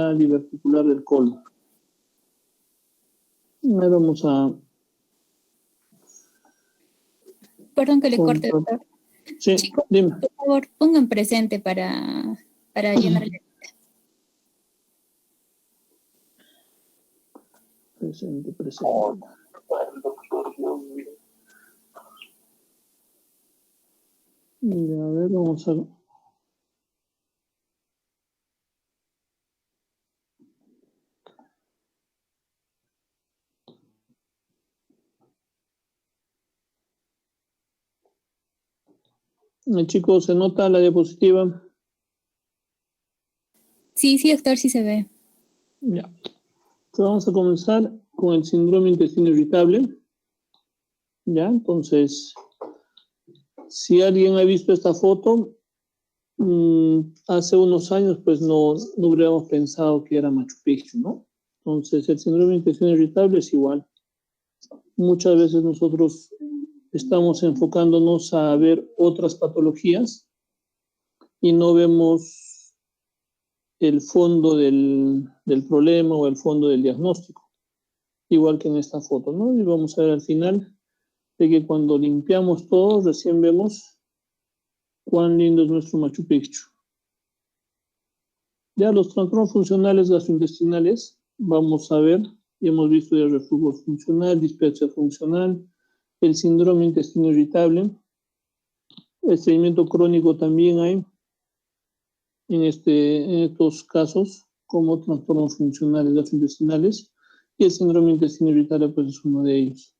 lateral y verticular del colon. Ahora vamos a... Perdón que le corte, doctor. Sí, Chicos, dime. por favor, pongan presente para llenarle. Presente. Mira, a ver, vamos a... Chicos, ¿se nota la diapositiva? Sí, doctor, sí se ve. Ya. Entonces vamos a comenzar con el síndrome de intestino irritable. Ya, entonces, si alguien ha visto esta foto, hace unos años, pues no hubiéramos pensado que era Machu Picchu, ¿no? Entonces, el síndrome de intestino irritable es igual. Muchas veces nosotros estamos enfocándonos a ver otras patologías y no vemos el fondo del problema o el fondo del diagnóstico, igual que en esta foto, ¿no? Y vamos a ver al final de que cuando limpiamos todo, recién vemos cuán lindo es nuestro Machu Picchu. Ya los trastornos funcionales gastrointestinales, vamos a ver, y hemos visto ya reflujo funcional, dispepsia funcional, el síndrome de intestino irritable, estreñimiento crónico también hay en estos casos como trastornos funcionales gastrointestinales, y el síndrome de intestino irritable pues es uno de ellos.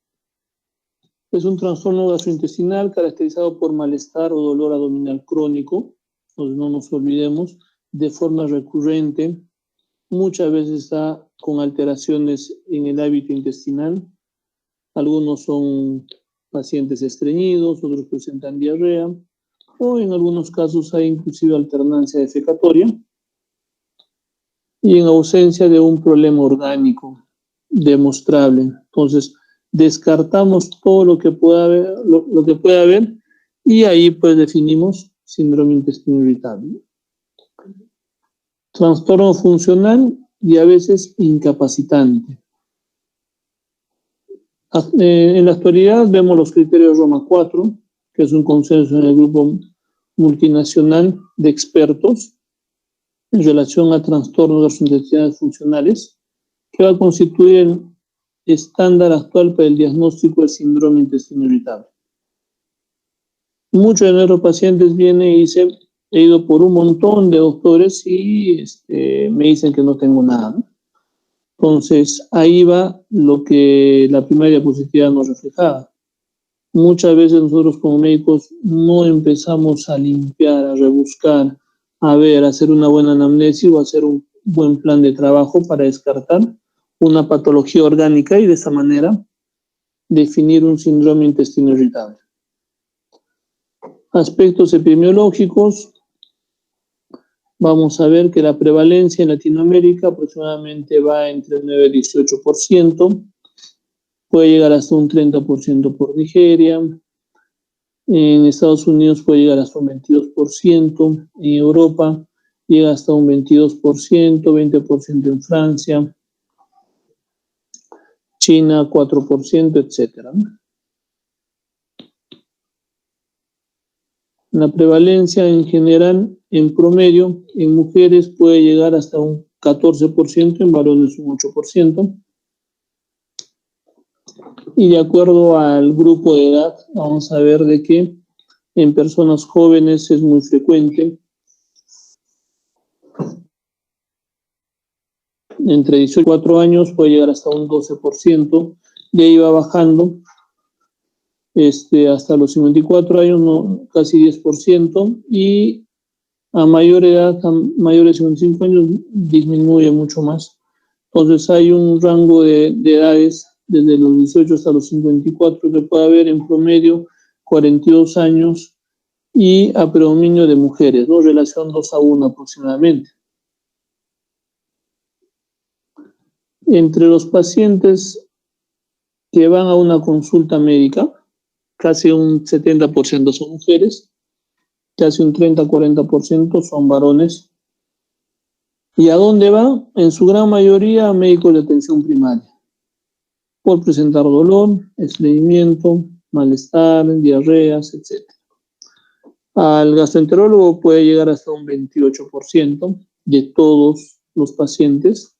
Es un trastorno gastrointestinal caracterizado por malestar o dolor abdominal crónico, pues no nos olvidemos, de forma recurrente, muchas veces está con alteraciones en el hábito intestinal. Algunos son pacientes estreñidos, otros presentan diarrea, o en algunos casos hay inclusive alternancia defecatoria, y en ausencia de un problema orgánico demostrable. Entonces, descartamos todo lo que pueda haber, lo que pueda haber, y ahí pues definimos síndrome de intestino irritable. Trastorno funcional y a veces incapacitante. En la actualidad vemos los criterios Roma 4, que es un consenso en el grupo multinacional de expertos en relación a trastornos gastrointestinales funcionales, que va a constituir el estándar actual para el diagnóstico del síndrome de intestino irritable. Muchos de nuestros pacientes vienen y dicen, he ido por un montón de doctores y me dicen que no tengo nada, ¿no? Entonces, ahí va lo que la primera diapositiva nos reflejaba. Muchas veces nosotros como médicos no empezamos a limpiar, a rebuscar, a ver, a hacer una buena anamnesis o hacer un buen plan de trabajo para descartar una patología orgánica y de esa manera definir un síndrome de intestino irritable. Aspectos epidemiológicos. Vamos a ver que la prevalencia en Latinoamérica aproximadamente va entre 9 y 18%, puede llegar hasta un 30% por Nigeria, en Estados Unidos puede llegar hasta un 22%, en Europa llega hasta un 22%, 20% en Francia, China 4%, etc. La prevalencia en general, en promedio, en mujeres puede llegar hasta un 14%, en varones un 8%. Y de acuerdo al grupo de edad, vamos a ver de que en personas jóvenes es muy frecuente. Entre 18 y 4 años puede llegar hasta un 12%, de ahí va bajando hasta los 54 años, no, casi 10%, y a mayor edad, a mayores de 55 años, disminuye mucho más. Entonces hay un rango de edades desde los 18 hasta los 54 que puede haber en promedio 42 años y a predominio de mujeres, ¿no? Relación 2:1 aproximadamente. Entre los pacientes que van a una consulta médica, casi un 70% son mujeres, casi un 30-40% son varones. ¿Y a dónde va? En su gran mayoría a médicos de atención primaria, por presentar dolor, estreñimiento, malestar, diarreas, etc. Al gastroenterólogo puede llegar hasta un 28% de todos los pacientes.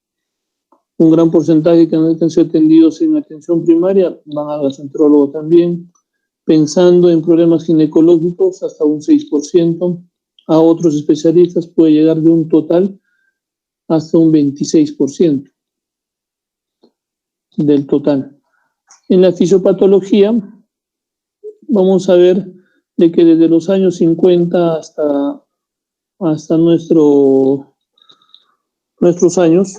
Un gran porcentaje que han sido atendidos en atención primaria van al gastroenterólogo también, pensando en problemas ginecológicos hasta un 6%. A otros especialistas puede llegar de un total hasta un 26% del total. En la fisiopatología vamos a ver de que desde los años 50 hasta nuestros años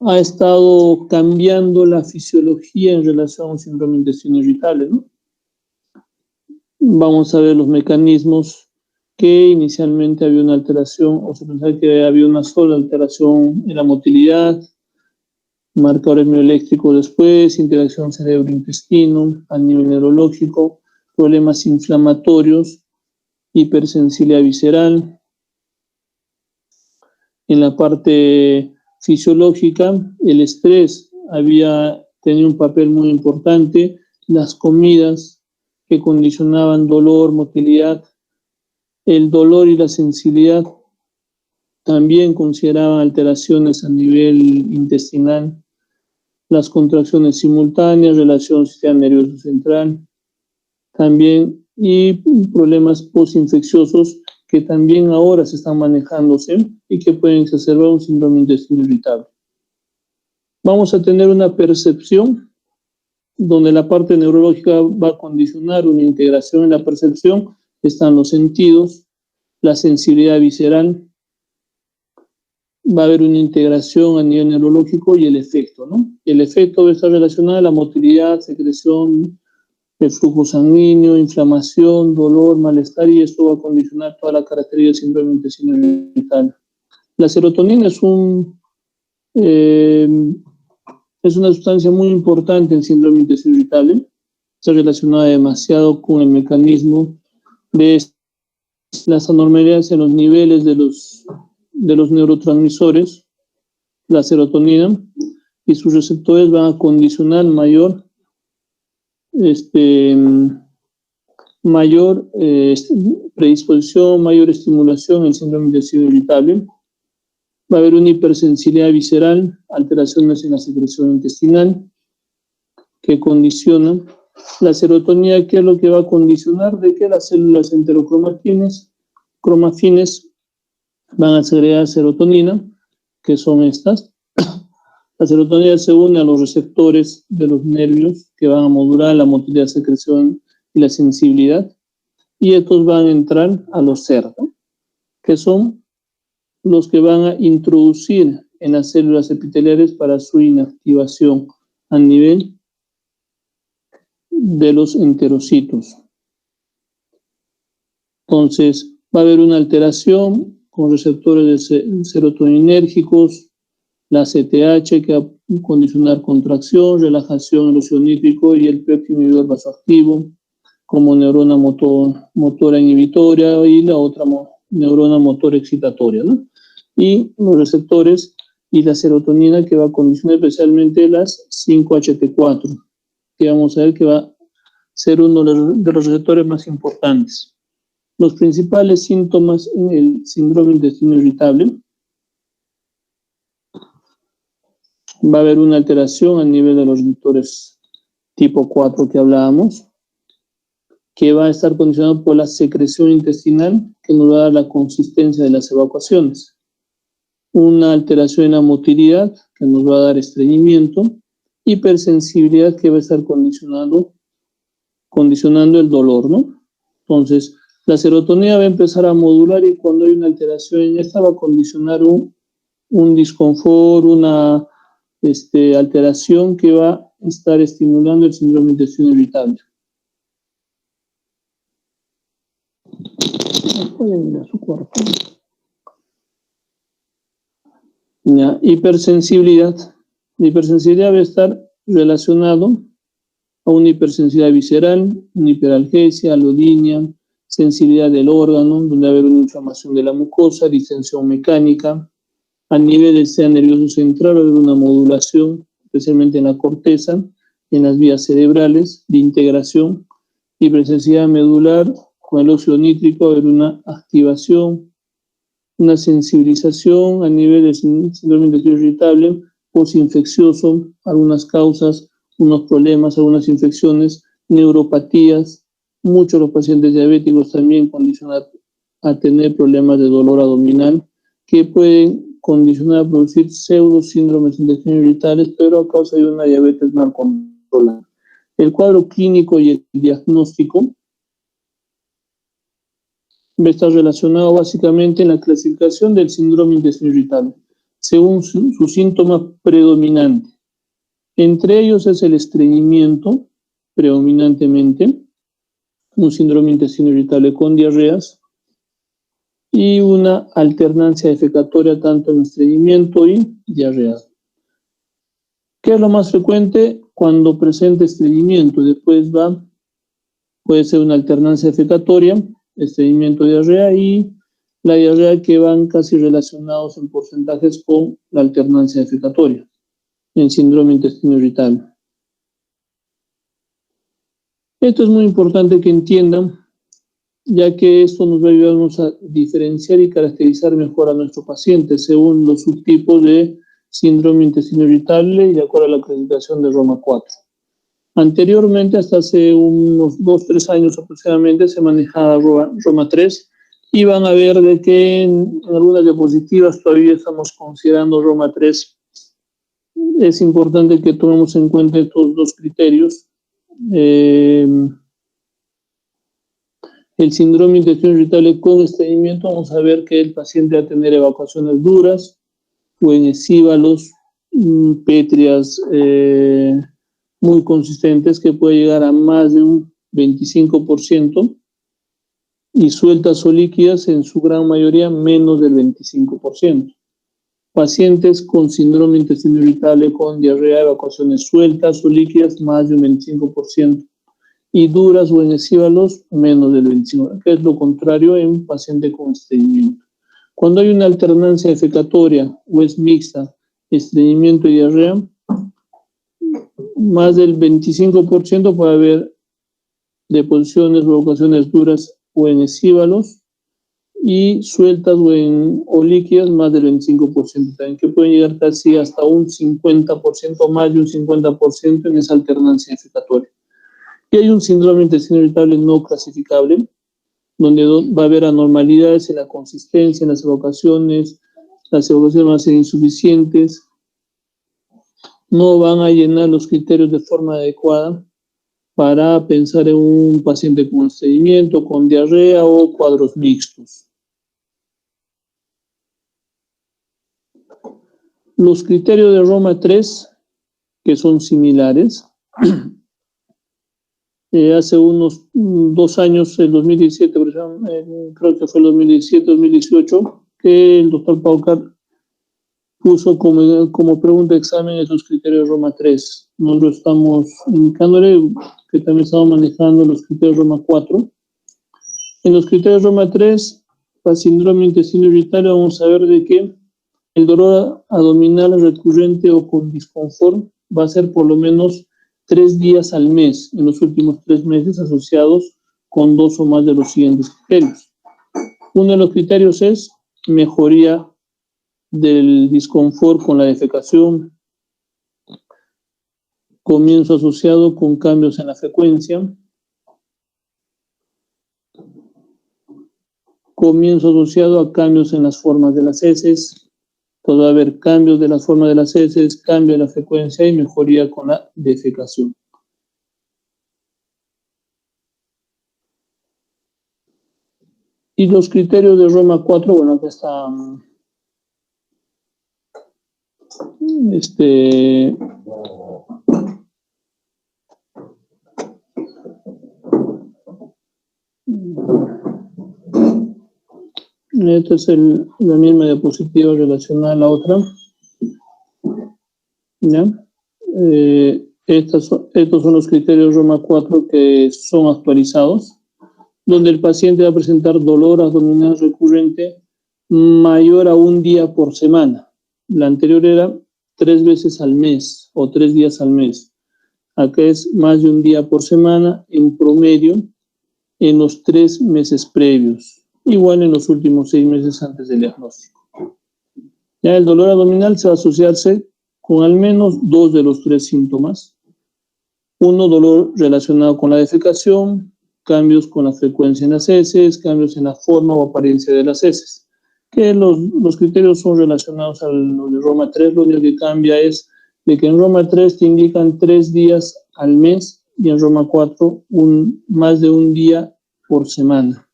ha estado cambiando la fisiología en relación al síndrome de intestino irritable, ¿no? Vamos a ver los mecanismos que inicialmente había una alteración, o se pensaba que había una sola alteración en la motilidad, marcadores mioeléctricos después, interacción cerebro-intestino, a nivel neurológico, problemas inflamatorios, hipersensibilidad visceral. En la parte fisiológica, el estrés había tenido un papel muy importante, las comidas que condicionaban dolor, motilidad, el dolor y la sensibilidad también consideraban alteraciones a nivel intestinal, las contracciones simultáneas, relación sistema nervioso central, también, y problemas postinfecciosos que también ahora se están manejándose y que pueden exacerbar un síndrome de intestino irritable. Vamos a tener una percepción donde la parte neurológica va a condicionar una integración en la percepción, están los sentidos, la sensibilidad visceral, va a haber una integración a nivel neurológico y el efecto, ¿no? El efecto está relacionado a la motilidad, secreción, el flujo sanguíneo, inflamación, dolor, malestar, y esto va a condicionar toda la característica del síndrome de intestino irritable. La serotonina es una sustancia muy importante en el síndrome de intestino irritable. Está relacionada demasiado con el mecanismo de las anormalidades en los niveles de los neurotransmisores, la serotonina, y sus receptores van a condicionar mayor predisposición, mayor estimulación en el síndrome de intestino irritable. Va a haber una hipersensibilidad visceral, alteraciones en la secreción intestinal que condicionan la serotonina, que es lo que va a condicionar de que las células enterocromafines van a segregar serotonina, que son estas. La serotonina se une a los receptores de los nervios que van a modular la motilidad, secreción y la sensibilidad, y estos van a entrar a los CER, ¿no? Que son los que van a introducir en las células epiteliales para su inactivación a nivel de los enterocitos. Entonces, va a haber una alteración con receptores serotoninérgicos, la CTH, que va a condicionar contracción, relajación en el óxido nítrico, y el PEP inhibidor vasoactivo como neurona motora inhibitoria y la otra neurona motora excitatoria, ¿no? Y los receptores y la serotonina, que va a condicionar especialmente las 5-HT4, que vamos a ver que va a ser uno de los receptores más importantes. Los principales síntomas en el síndrome de intestino irritable: va a haber una alteración a nivel de los receptores tipo 4 que hablábamos, que va a estar condicionado por la secreción intestinal, que nos va a dar la consistencia de las evacuaciones. Una alteración en la motilidad, que nos va a dar estreñimiento. Hipersensibilidad, que va a estar condicionando el dolor, ¿no? Entonces, la serotonina va a empezar a modular, y cuando hay una alteración en esta va a condicionar un disconfort, una alteración que va a estar estimulando el síndrome de intestino irritable. Pueden ir a su cuarto. Ya, hipersensibilidad. La hipersensibilidad va a estar relacionado a una hipersensibilidad visceral, una hiperalgesia, alodinia, sensibilidad del órgano, donde va a haber una inflamación de la mucosa, distensión mecánica. A nivel del sistema nervioso central va a haber una modulación, especialmente en la corteza, en las vías cerebrales de integración, hipersensibilidad medular. Con el óxido nítrico va a haber una activación, una sensibilización a nivel del síndrome de intestino irritable, postinfeccioso, algunas causas, unos problemas, algunas infecciones, neuropatías. Muchos de los pacientes diabéticos también condicionan a tener problemas de dolor abdominal que pueden condicionar a producir pseudo síndromes de intestino irritables, pero a causa de una diabetes mal controlada. El cuadro clínico y el diagnóstico está relacionado básicamente en la clasificación del síndrome de intestino irritable, según su síntoma predominante. Entre ellos es el estreñimiento, predominantemente, un síndrome de intestino irritable con diarreas, y una alternancia defecatoria tanto en estreñimiento y diarreas. ¿Qué es lo más frecuente? Cuando presenta estreñimiento, después puede ser una alternancia defecatoria, estreñimiento, diarrea, y la diarrea, que van casi relacionados en porcentajes con la alternancia defecatoria en síndrome de intestino irritable. Esto es muy importante que entiendan, ya que esto nos va a ayudarnos a diferenciar y caracterizar mejor a nuestro paciente según los subtipos de síndrome de intestino irritable y de acuerdo a la clasificación de Roma 4. Anteriormente, hasta hace unos 2-3 años aproximadamente, se manejaba Roma 3, y van a ver de que en algunas diapositivas todavía estamos considerando Roma 3. Es importante que tomemos en cuenta estos dos criterios. El síndrome de intestino irritable con estreñimiento, vamos a ver que el paciente va a tener evacuaciones duras o enesívalos, pétreas muy consistentes, que puede llegar a más de un 25%, y sueltas o líquidas en su gran mayoría menos del 25%. Pacientes con síndrome de intestino irritable con diarrea, evacuaciones sueltas o líquidas, más de un 25%. Y duras o enesívalos, menos del 25%, que es lo contrario en paciente con estreñimiento. Cuando hay una alternancia defecatoria o es mixta, estreñimiento y diarrea, más del 25% puede haber deposiciones o evacuaciones duras o enesívalos, y sueltas o líquidas, más del 25%, también, que pueden llegar casi hasta un 50%, más de un 50% en esa alternancia defecatoria. Y hay un síndrome de intestino irritable no clasificable, donde va a haber anormalidades en la consistencia, en las evacuaciones van a ser insuficientes, no van a llenar los criterios de forma adecuada para pensar en un paciente con estreñimiento, con diarrea o cuadros mixtos. Los criterios de Roma 3, que son similares, hace unos 2 años, el 2017, creo que fue el 2017-2018, que el doctor Paucar puso como pregunta de examen esos criterios de Roma 3. Nosotros estamos indicándole que también estamos manejando los criterios de Roma 4. En los criterios de Roma 3, para síndrome de intestino irritable, vamos a ver de que el dolor abdominal recurrente o con disconfort va a ser por lo menos 3 días al mes en los últimos 3 meses, asociados con 2 o más de los siguientes criterios. Uno de los criterios es mejoría del disconfort con la defecación, comienzo asociado con cambios en la frecuencia, comienzo asociado a cambios en las formas de las heces. Pues va a haber cambios de las formas de las heces, cambio de la frecuencia y mejoría con la defecación. Y los criterios de Roma 4, bueno, acá está esta es la misma diapositiva relacionada a la otra. ¿Ya? Estos son los criterios Roma 4 que son actualizados. donde el paciente va a presentar dolor abdominal recurrente mayor a un día por semana. La anterior era 3 veces al mes o 3 días al mes. Acá es más de un día por semana en promedio en los 3 meses previos, igual en los últimos 6 meses antes del diagnóstico. Ya el dolor abdominal se va a asociarse con al menos 2 de los 3 síntomas. Uno, dolor relacionado con la defecación, cambios con la frecuencia en las heces, cambios en la forma o apariencia de las heces. Que los criterios son relacionados a los de Roma 3, lo único que cambia es de que en Roma 3 te indican 3 días al mes y en Roma 4 más de un día por semana.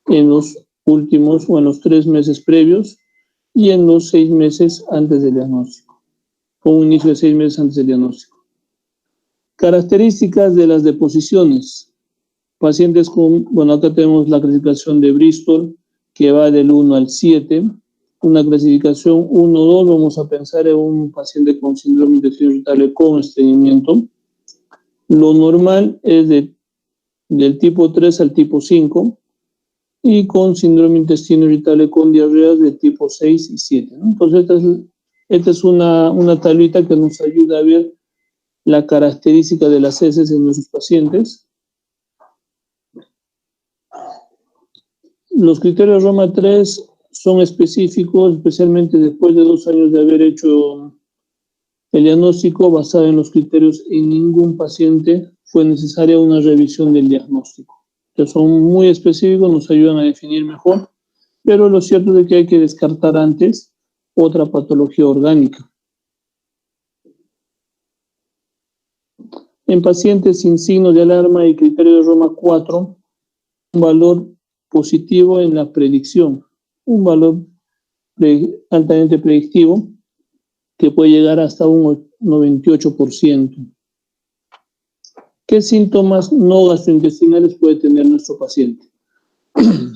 En los últimos o en los 3 meses previos y en los 6 meses antes del diagnóstico, con un inicio de 6 meses antes del diagnóstico. Características de las deposiciones. Pacientes con, bueno, acá tenemos la clasificación de Bristol, que va del 1 al 7. Una clasificación 1-2, vamos a pensar en un paciente con síndrome de intestino irritable con estreñimiento. Lo normal es del tipo 3 al tipo 5 y con síndrome de intestino irritable con diarreas de tipo 6 y 7, ¿no? Entonces, esta es una tablita que nos ayuda a ver la característica de las heces en nuestros pacientes. Los criterios Roma 3 son específicos, especialmente después de 2 años de haber hecho el diagnóstico basado en los criterios. En ningún paciente fue necesaria una revisión del diagnóstico. Que son muy específicos, nos ayudan a definir mejor, pero lo cierto es que hay que descartar antes otra patología orgánica. En pacientes sin signos de alarma y criterio de Roma 4, un valor positivo en la predicción, un valor altamente predictivo que puede llegar hasta un 98%. ¿Qué síntomas no gastrointestinales puede tener nuestro paciente?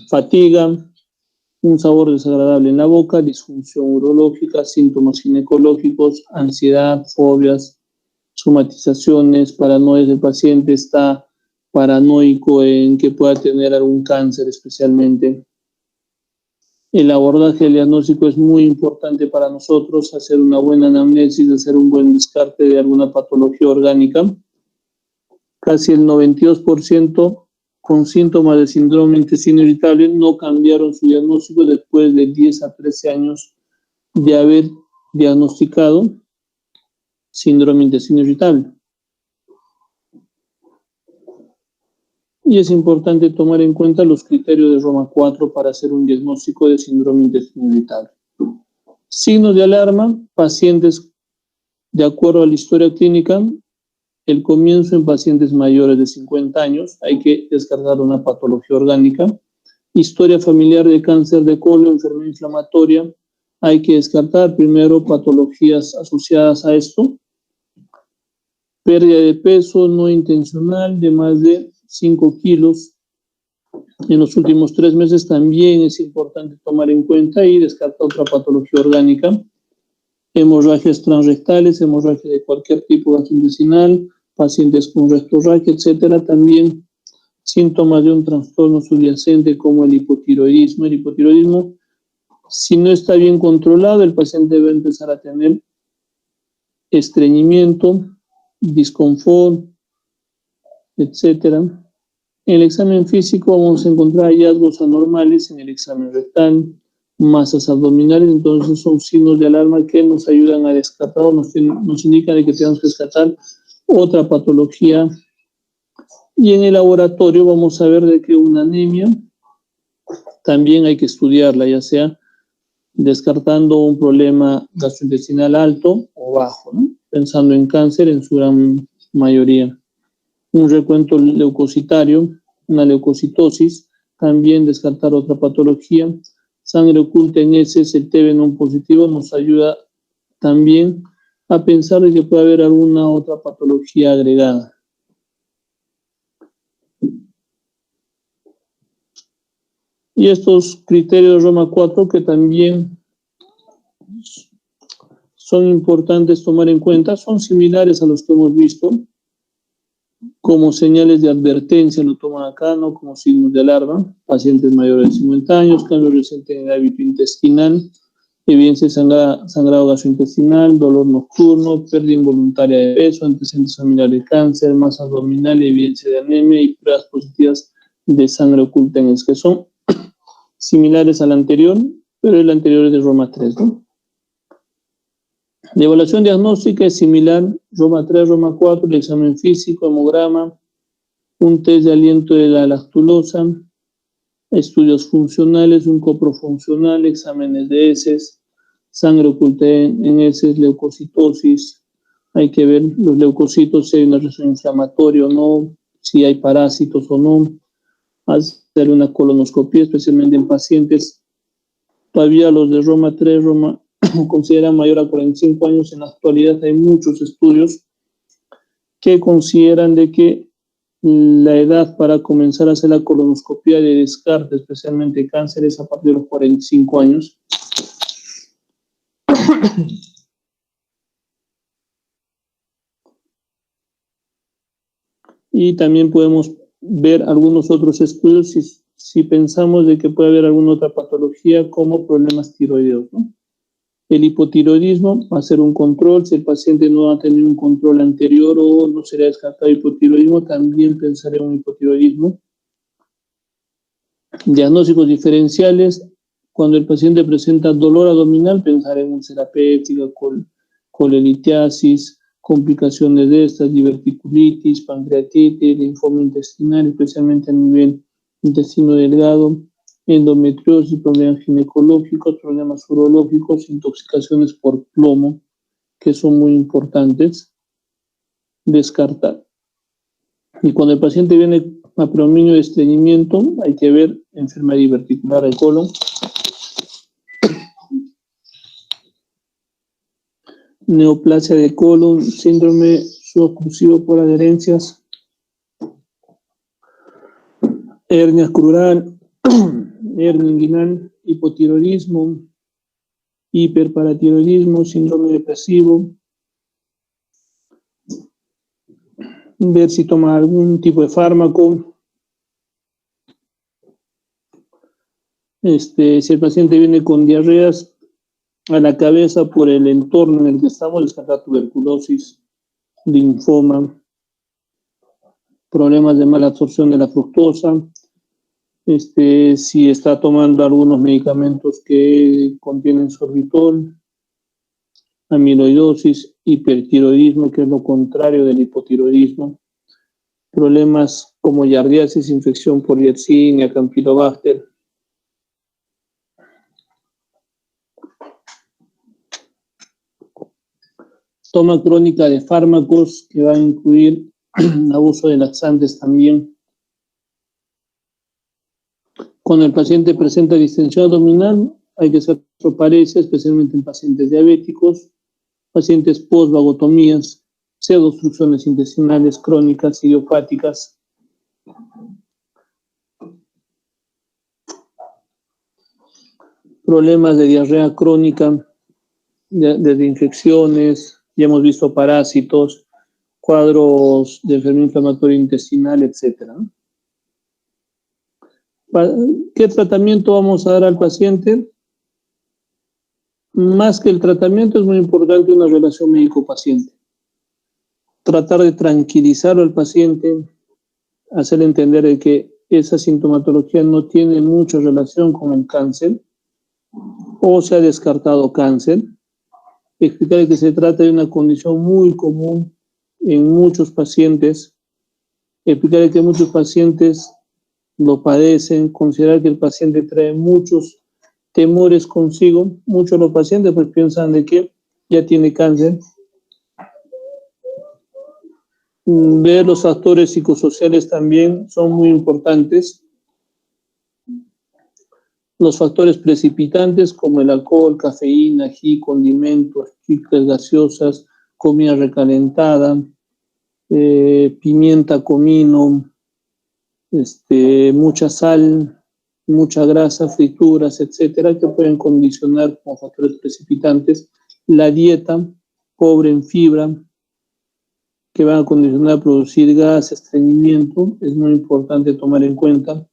Fatiga, un sabor desagradable en la boca, disfunción urológica, síntomas ginecológicos, ansiedad, fobias, somatizaciones, paranoias. El paciente está paranoico en que pueda tener algún cáncer especialmente. El abordaje del diagnóstico es muy importante para nosotros, hacer una buena anamnesis, hacer un buen descarte de alguna patología orgánica. Casi el 92% con síntomas de síndrome de intestino irritable no cambiaron su diagnóstico después de 10 a 13 años de haber diagnosticado síndrome de intestino irritable. Y es importante tomar en cuenta los criterios de Roma 4 para hacer un diagnóstico de síndrome de intestino irritable. Signos de alarma, pacientes de acuerdo a la historia clínica, el comienzo en pacientes mayores de 50 años, hay que descartar una patología orgánica. Historia familiar de cáncer de colon, enfermedad inflamatoria, hay que descartar primero patologías asociadas a esto. Pérdida de peso no intencional de más de 5 kilos en los últimos 3 meses también es importante tomar en cuenta y descartar otra patología orgánica. Hemorragias transrectales, hemorragia de cualquier tipo gastrointestinal, pacientes con rectorragia, etcétera. También síntomas de un trastorno subyacente como el hipotiroidismo. El hipotiroidismo, si no está bien controlado, el paciente va a empezar a tener estreñimiento, disconfort, etcétera. En el examen físico vamos a encontrar hallazgos anormales en el examen rectal, masas abdominales, entonces son signos de alarma que nos ayudan a descartar o nos indican que tenemos que descartar otra patología. Y en el laboratorio vamos a ver de que una anemia también hay que estudiarla, ya sea descartando un problema gastrointestinal alto o bajo, ¿no? Pensando en cáncer en su gran mayoría. Un recuento leucocitario, una leucocitosis, también descartar otra patología. Sangre oculta en heces, el TB no positivo nos ayuda también a pensar de que puede haber alguna otra patología agregada. Y estos criterios Roma 4 que también son importantes tomar en cuenta, son similares a los que hemos visto, Como señales de advertencia lo toman acá, ¿no? Como signos de alarma. Pacientes mayores de 50 años, cambio reciente en el hábito intestinal, evidencia de sangrado gastrointestinal, dolor nocturno, pérdida involuntaria de peso, antecedentes familiares de cáncer, masa abdominal, evidencia de anemia y pruebas positivas de sangre oculta en el que son similares al anterior, pero el anterior es de Roma 3, ¿no? La evaluación diagnóstica es similar, Roma 3, Roma 4, el examen físico, hemograma, un test de aliento de la lactulosa, estudios funcionales, un coprofuncional, exámenes de heces, sangre oculta en heces, leucocitosis, hay que ver los leucocitos, si hay una reacción inflamatoria o no, si hay parásitos o no, hacer una colonoscopia, especialmente en pacientes, todavía los de Roma 3, Roma consideran mayor a 45 años, en la actualidad hay muchos estudios que consideran de que la edad para comenzar a hacer la colonoscopia de descarte, especialmente cáncer, es a partir de los 45 años. Y también podemos ver algunos otros estudios si pensamos de que puede haber alguna otra patología como problemas tiroideos, ¿no? El hipotiroidismo va a ser un control. Si el paciente no ha tenido un control anterior o no será descartado hipotiroidismo, también pensaré en un hipotiroidismo. Diagnósticos diferenciales. Cuando el paciente presenta dolor abdominal, pensaré en úlcera péptica, colelitiasis, complicaciones de estas, diverticulitis, pancreatitis, linfoma intestinal, especialmente a nivel intestino delgado, endometriosis, problemas ginecológicos, problemas urológicos, intoxicaciones por plomo, que son muy importantes descartar. Y cuando el paciente viene a predominio de estreñimiento, hay que ver enfermedad diverticular del colon, neoplasia de colon, síndrome suboclusivo por adherencias, hernia crural, hernia inguinal, hipotiroidismo, hiperparatiroidismo, síndrome depresivo, ver si toma algún tipo de fármaco, si el paciente viene con diarreas a la cabeza por el entorno en el que estamos, descartar tuberculosis, linfoma, problemas de mala absorción de la fructosa, si está tomando algunos medicamentos que contienen sorbitol, amiloidosis, hipertiroidismo, que es lo contrario del hipotiroidismo, problemas como yardiasis, infección por Yersinia, Campylobacter, toma crónica de fármacos que va a incluir abuso de laxantes también. Cuando el paciente presenta distensión abdominal, hay que hacer troparesia, especialmente en pacientes diabéticos, pacientes post-vagotomías, pseudoobstrucciones intestinales crónicas idiopáticas. Problemas de diarrea crónica, desde infecciones, ya hemos visto parásitos, cuadros de enfermedad inflamatoria intestinal, etc. ¿Qué tratamiento vamos a dar al paciente? Más que el tratamiento, es muy importante una relación médico-paciente. Tratar de tranquilizar al paciente, hacer entender de que esa sintomatología no tiene mucha relación con el cáncer, o se ha descartado cáncer. Explicar que se trata de una condición muy común en muchos pacientes. Explicar que muchos pacientes lo padecen, considerar que el paciente trae muchos temores consigo. Muchos de los pacientes pues piensan de que ya tiene cáncer. Ver los factores psicosociales también son muy importantes. Los factores precipitantes como el alcohol, cafeína, ají, condimentos, chicles, gaseosas, comida recalentada, pimienta, comino, mucha sal, mucha grasa, frituras, etcétera, que pueden condicionar como factores precipitantes. La dieta pobre en fibra, que van a condicionar a producir gas, estreñimiento, es muy importante tomar en cuenta.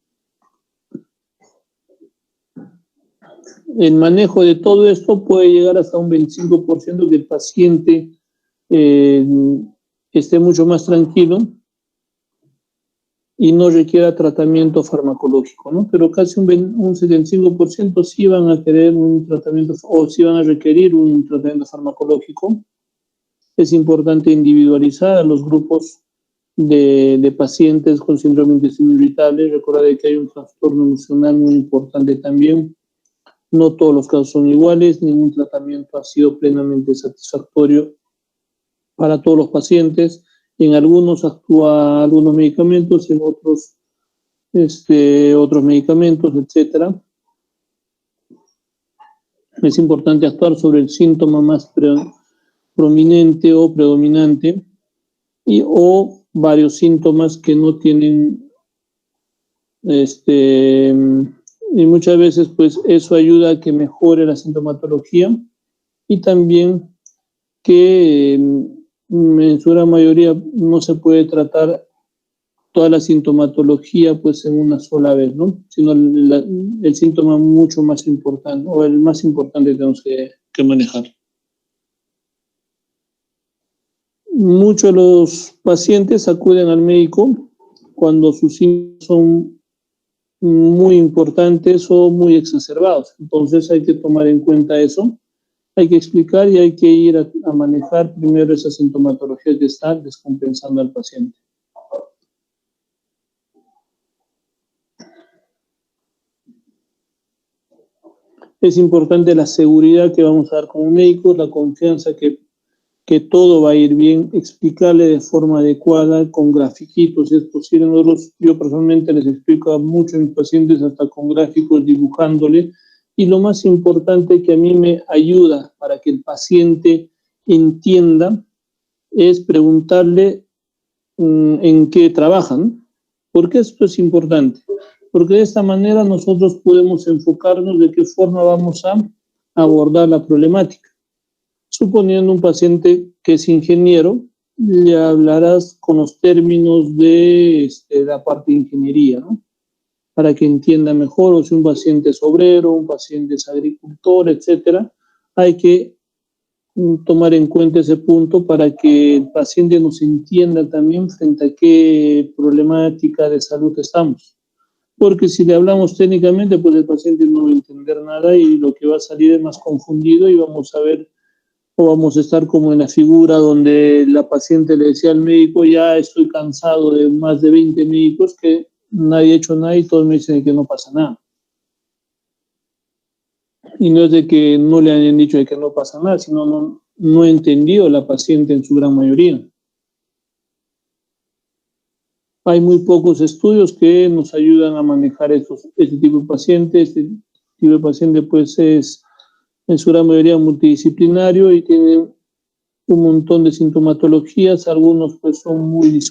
El manejo de todo esto puede llegar hasta un 25% que el paciente esté mucho más tranquilo y no requiera tratamiento farmacológico, ¿no? Pero casi un 75% sí van a querer un tratamiento o sí van a requerir un tratamiento farmacológico. Es importante individualizar a los grupos de pacientes con síndrome de intestino irritable. Recordad que hay un trastorno emocional muy importante también. No todos los casos son iguales, ningún tratamiento ha sido plenamente satisfactorio para todos los pacientes. En algunos actúa algunos medicamentos, en otros otros medicamentos, etc. Es importante actuar sobre el síntoma más prominente o predominante o varios síntomas que no tienen y muchas veces pues eso ayuda a que mejore la sintomatología y también que en su gran mayoría no se puede tratar toda la sintomatología pues en una sola vez, ¿no? Sino el síntoma mucho más importante o el más importante que tenemos que manejar. Muchos de los pacientes acuden al médico cuando sus síntomas son muy importantes o muy exacerbados. Entonces hay que tomar en cuenta eso, hay que explicar y hay que ir a manejar primero esa sintomatología que está descompensando al paciente. Es importante la seguridad que vamos a dar como médicos, la confianza que todo va a ir bien, explicarle de forma adecuada, con grafiquitos, si es posible. Yo personalmente les explico a muchos de mis pacientes hasta con gráficos, dibujándole, y lo más importante que a mí me ayuda para que el paciente entienda es preguntarle en qué trabajan. ¿Por qué esto es importante? Porque de esta manera nosotros podemos enfocarnos de qué forma vamos a abordar la problemática. Suponiendo un paciente que es ingeniero, le hablarás con los términos de la parte de ingeniería, ¿no? Para que entienda mejor, o si un paciente es obrero, un paciente es agricultor, etcétera, hay que tomar en cuenta ese punto para que el paciente nos entienda también frente a qué problemática de salud estamos. Porque si le hablamos técnicamente, pues el paciente no va a entender nada y lo que va a salir es más confundido y vamos a ver o vamos a estar como en la figura donde la paciente le decía al médico, ya estoy cansado de más de 20 médicos que nadie ha hecho nada y todos me dicen que no pasa nada. Y no es de que no le hayan dicho de que no pasa nada, sino no ha entendido la paciente en su gran mayoría. Hay muy pocos estudios que nos ayudan a manejar este tipo de pacientes. Este tipo de paciente pues es en su gran mayoría multidisciplinario y tiene un montón de sintomatologías, algunos pues son muy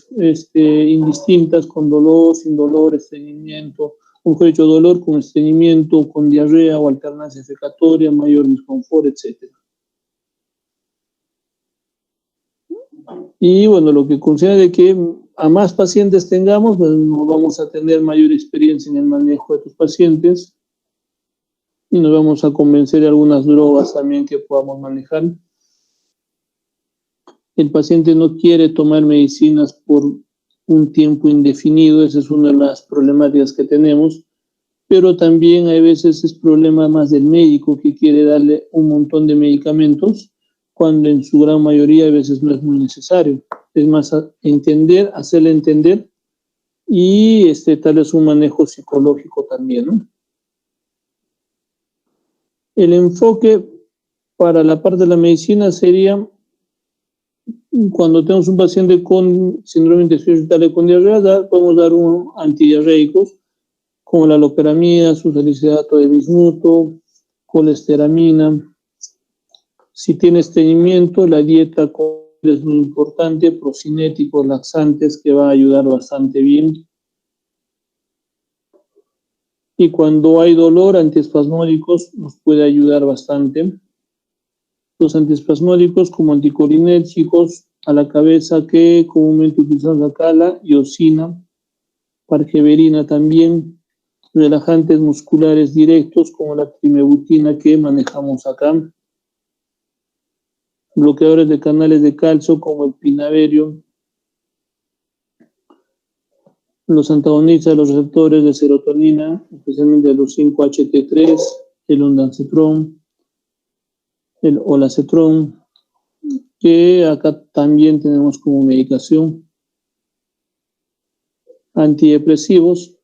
indistintas, con dolor, sin dolor, estreñimiento, o mejor dicho, dolor con estreñimiento, con diarrea o alternancia defecatoria, mayor disconfort, etc. Y bueno, lo que considera de que a más pacientes tengamos, pues nos vamos a tener mayor experiencia en el manejo de estos pacientes y nos vamos a convencer de algunas drogas también que podamos manejar. El paciente no quiere tomar medicinas por un tiempo indefinido, esa es una de las problemáticas que tenemos, pero también hay veces es problema más del médico que quiere darle un montón de medicamentos, cuando en su gran mayoría a veces no es muy necesario. Es más hacerle entender y tal vez un manejo psicológico también, ¿no? El enfoque para la parte de la medicina sería cuando tenemos un paciente con síndrome de intestino irritable con diarrea, podemos dar antidiarreicos como la loperamida, susalicilato de bismuto, colesteramina. Si tiene estreñimiento, la dieta es muy importante, procinéticos, laxantes, que va a ayudar bastante bien. Y cuando hay dolor, antiespasmódicos nos puede ayudar bastante. Los antiespasmódicos como anticolinérgicos a la cabeza que comúnmente utilizamos acá, la iosina, pargeberina también, relajantes musculares directos como la trimebutina que manejamos acá, bloqueadores de canales de calcio como el pinaverio, los antagonistas de los receptores de serotonina, especialmente de los 5-HT3, el ondansetron, el olacetrón, que acá también tenemos como medicación. Antidepresivos,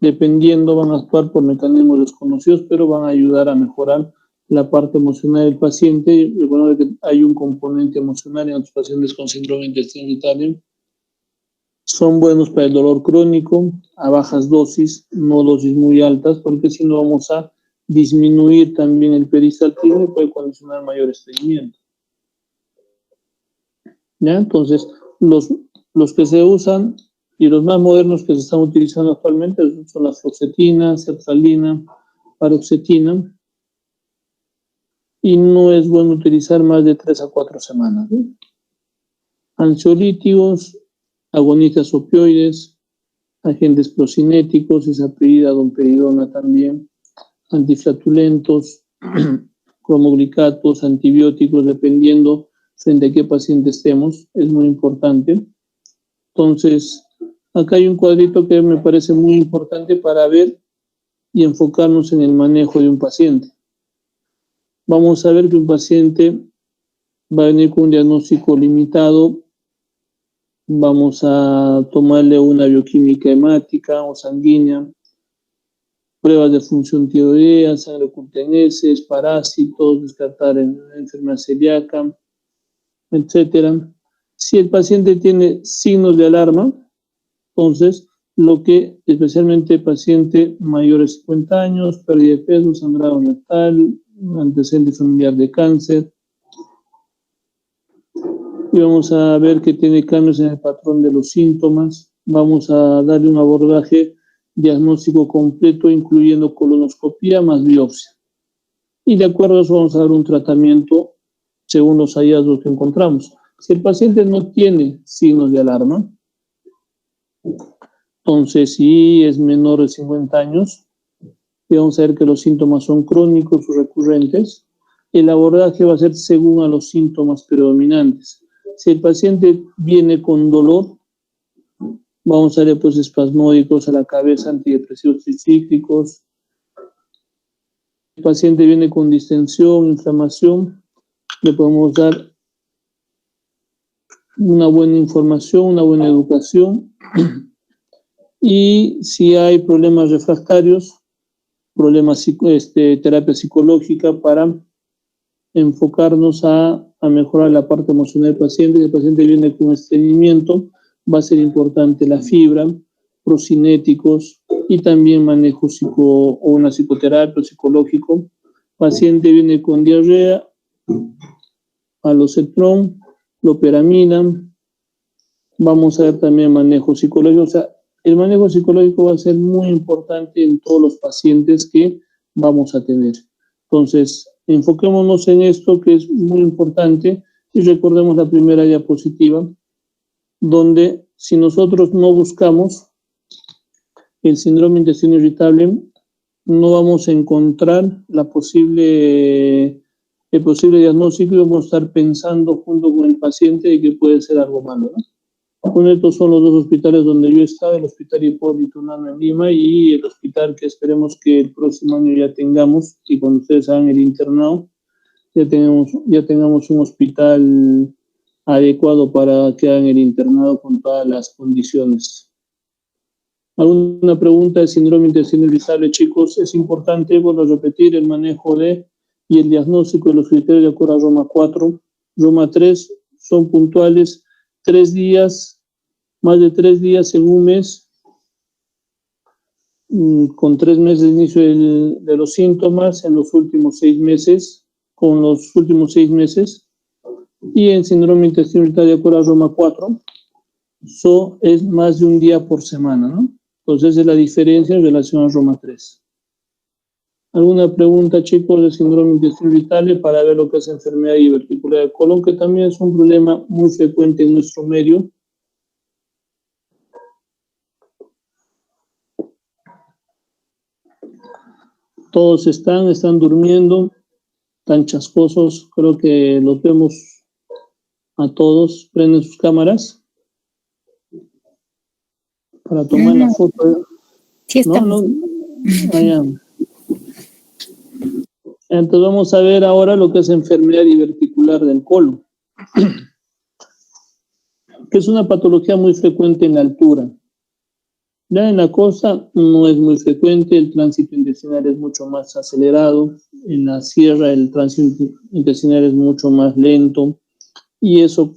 dependiendo, van a actuar por mecanismos desconocidos, pero van a ayudar a mejorar la parte emocional del paciente. Recuerden que hay un componente emocional en los pacientes con síndrome de intestino irritable. Son buenos para el dolor crónico, a bajas dosis, no dosis muy altas, porque si no vamos a disminuir también el peristaltismo y puede condicionar mayor estreñimiento. ¿Ya? Entonces, los que se usan y los más modernos que se están utilizando actualmente son la fluoxetina, sertralina, paroxetina, y no es bueno utilizar más de 3 a 4 semanas, ¿no? Ansiolíticos, agonistas opioides, agentes procinéticos, isaprida, domperidona también, antiflatulentos, cromoglicatos, antibióticos, dependiendo frente a qué paciente estemos, es muy importante. Entonces, acá hay un cuadrito que me parece muy importante para ver y enfocarnos en el manejo de un paciente. Vamos a ver que un paciente va a venir con un diagnóstico limitado. Vamos a tomarle una bioquímica hemática o sanguínea, pruebas de función tiroidea, sangre oculta en heces, parásitos, descartar enfermedad celíaca, etcétera. Si el paciente tiene signos de alarma, entonces, lo que especialmente el paciente mayor de 50 años, pérdida de peso, sangrado rectal, antecedente familiar de cáncer, y vamos a ver que tiene cambios en el patrón de los síntomas. Vamos a darle un abordaje diagnóstico completo, incluyendo colonoscopía más biopsia. Y de acuerdo a eso vamos a dar un tratamiento según los hallazgos que encontramos. Si el paciente no tiene signos de alarma, entonces si es menor de 50 años, y vamos a ver que los síntomas son crónicos o recurrentes, el abordaje va a ser según a los síntomas predominantes. Si el paciente viene con dolor, vamos a darle pues espasmódicos a la cabeza, antidepresivos tricíclicos. El paciente viene con distensión, inflamación, le podemos dar una buena información, una buena educación. Y si hay problemas refractarios, problemas terapia psicológica para enfocarnos a mejorar la parte emocional del paciente. Si el paciente viene con estreñimiento, va a ser importante la fibra, procinéticos y también manejo o una psicoterapia psicológico. Paciente viene con diarrea, alocetrón, loperamida. Vamos a ver también manejo psicológico. O sea, el manejo psicológico va a ser muy importante en todos los pacientes que vamos a tener. Entonces, enfoquémonos en esto que es muy importante y recordemos la primera diapositiva, donde si nosotros no buscamos el síndrome de intestino irritable, no vamos a encontrar el posible diagnóstico y vamos a estar pensando junto con el paciente de que puede ser algo malo, ¿no? Bueno, estos son los dos hospitales donde yo estaba, el Hospital Hipólito Unanue en Lima y el hospital que esperemos que el próximo año ya tengamos, y cuando ustedes hagan el internado, ya tengamos un hospital adecuado para que hagan el internado con todas las condiciones. ¿Alguna pregunta de síndrome intestino irritable, chicos? Es importante, bueno, repetir el manejo y el diagnóstico de los criterios de acuerdo a Roma 4. Roma 3 son puntuales, 3 días, más de 3 días en un mes, con 3 meses de inicio de los síntomas, en los últimos 6 meses, con los últimos 6 meses, y en síndrome intestino irritable de acuerdo a Roma 4, es más de un día por semana, ¿no? Entonces, esa es la diferencia en relación a Roma 3. ¿Alguna pregunta, chicos, de síndrome de intestino irritable para ver lo que es enfermedad diverticular del colon, que también es un problema muy frecuente en nuestro medio? Todos están durmiendo, tan chascosos, creo que los vemos a todos. Prenden sus cámaras para tomar la foto. Sí, estamos. Allá. Entonces vamos a ver ahora lo que es enfermedad diverticular del colon, que es una patología muy frecuente en la altura. Ya en la costa no es muy frecuente, el tránsito intestinal es mucho más acelerado, en la sierra el tránsito intestinal es mucho más lento y eso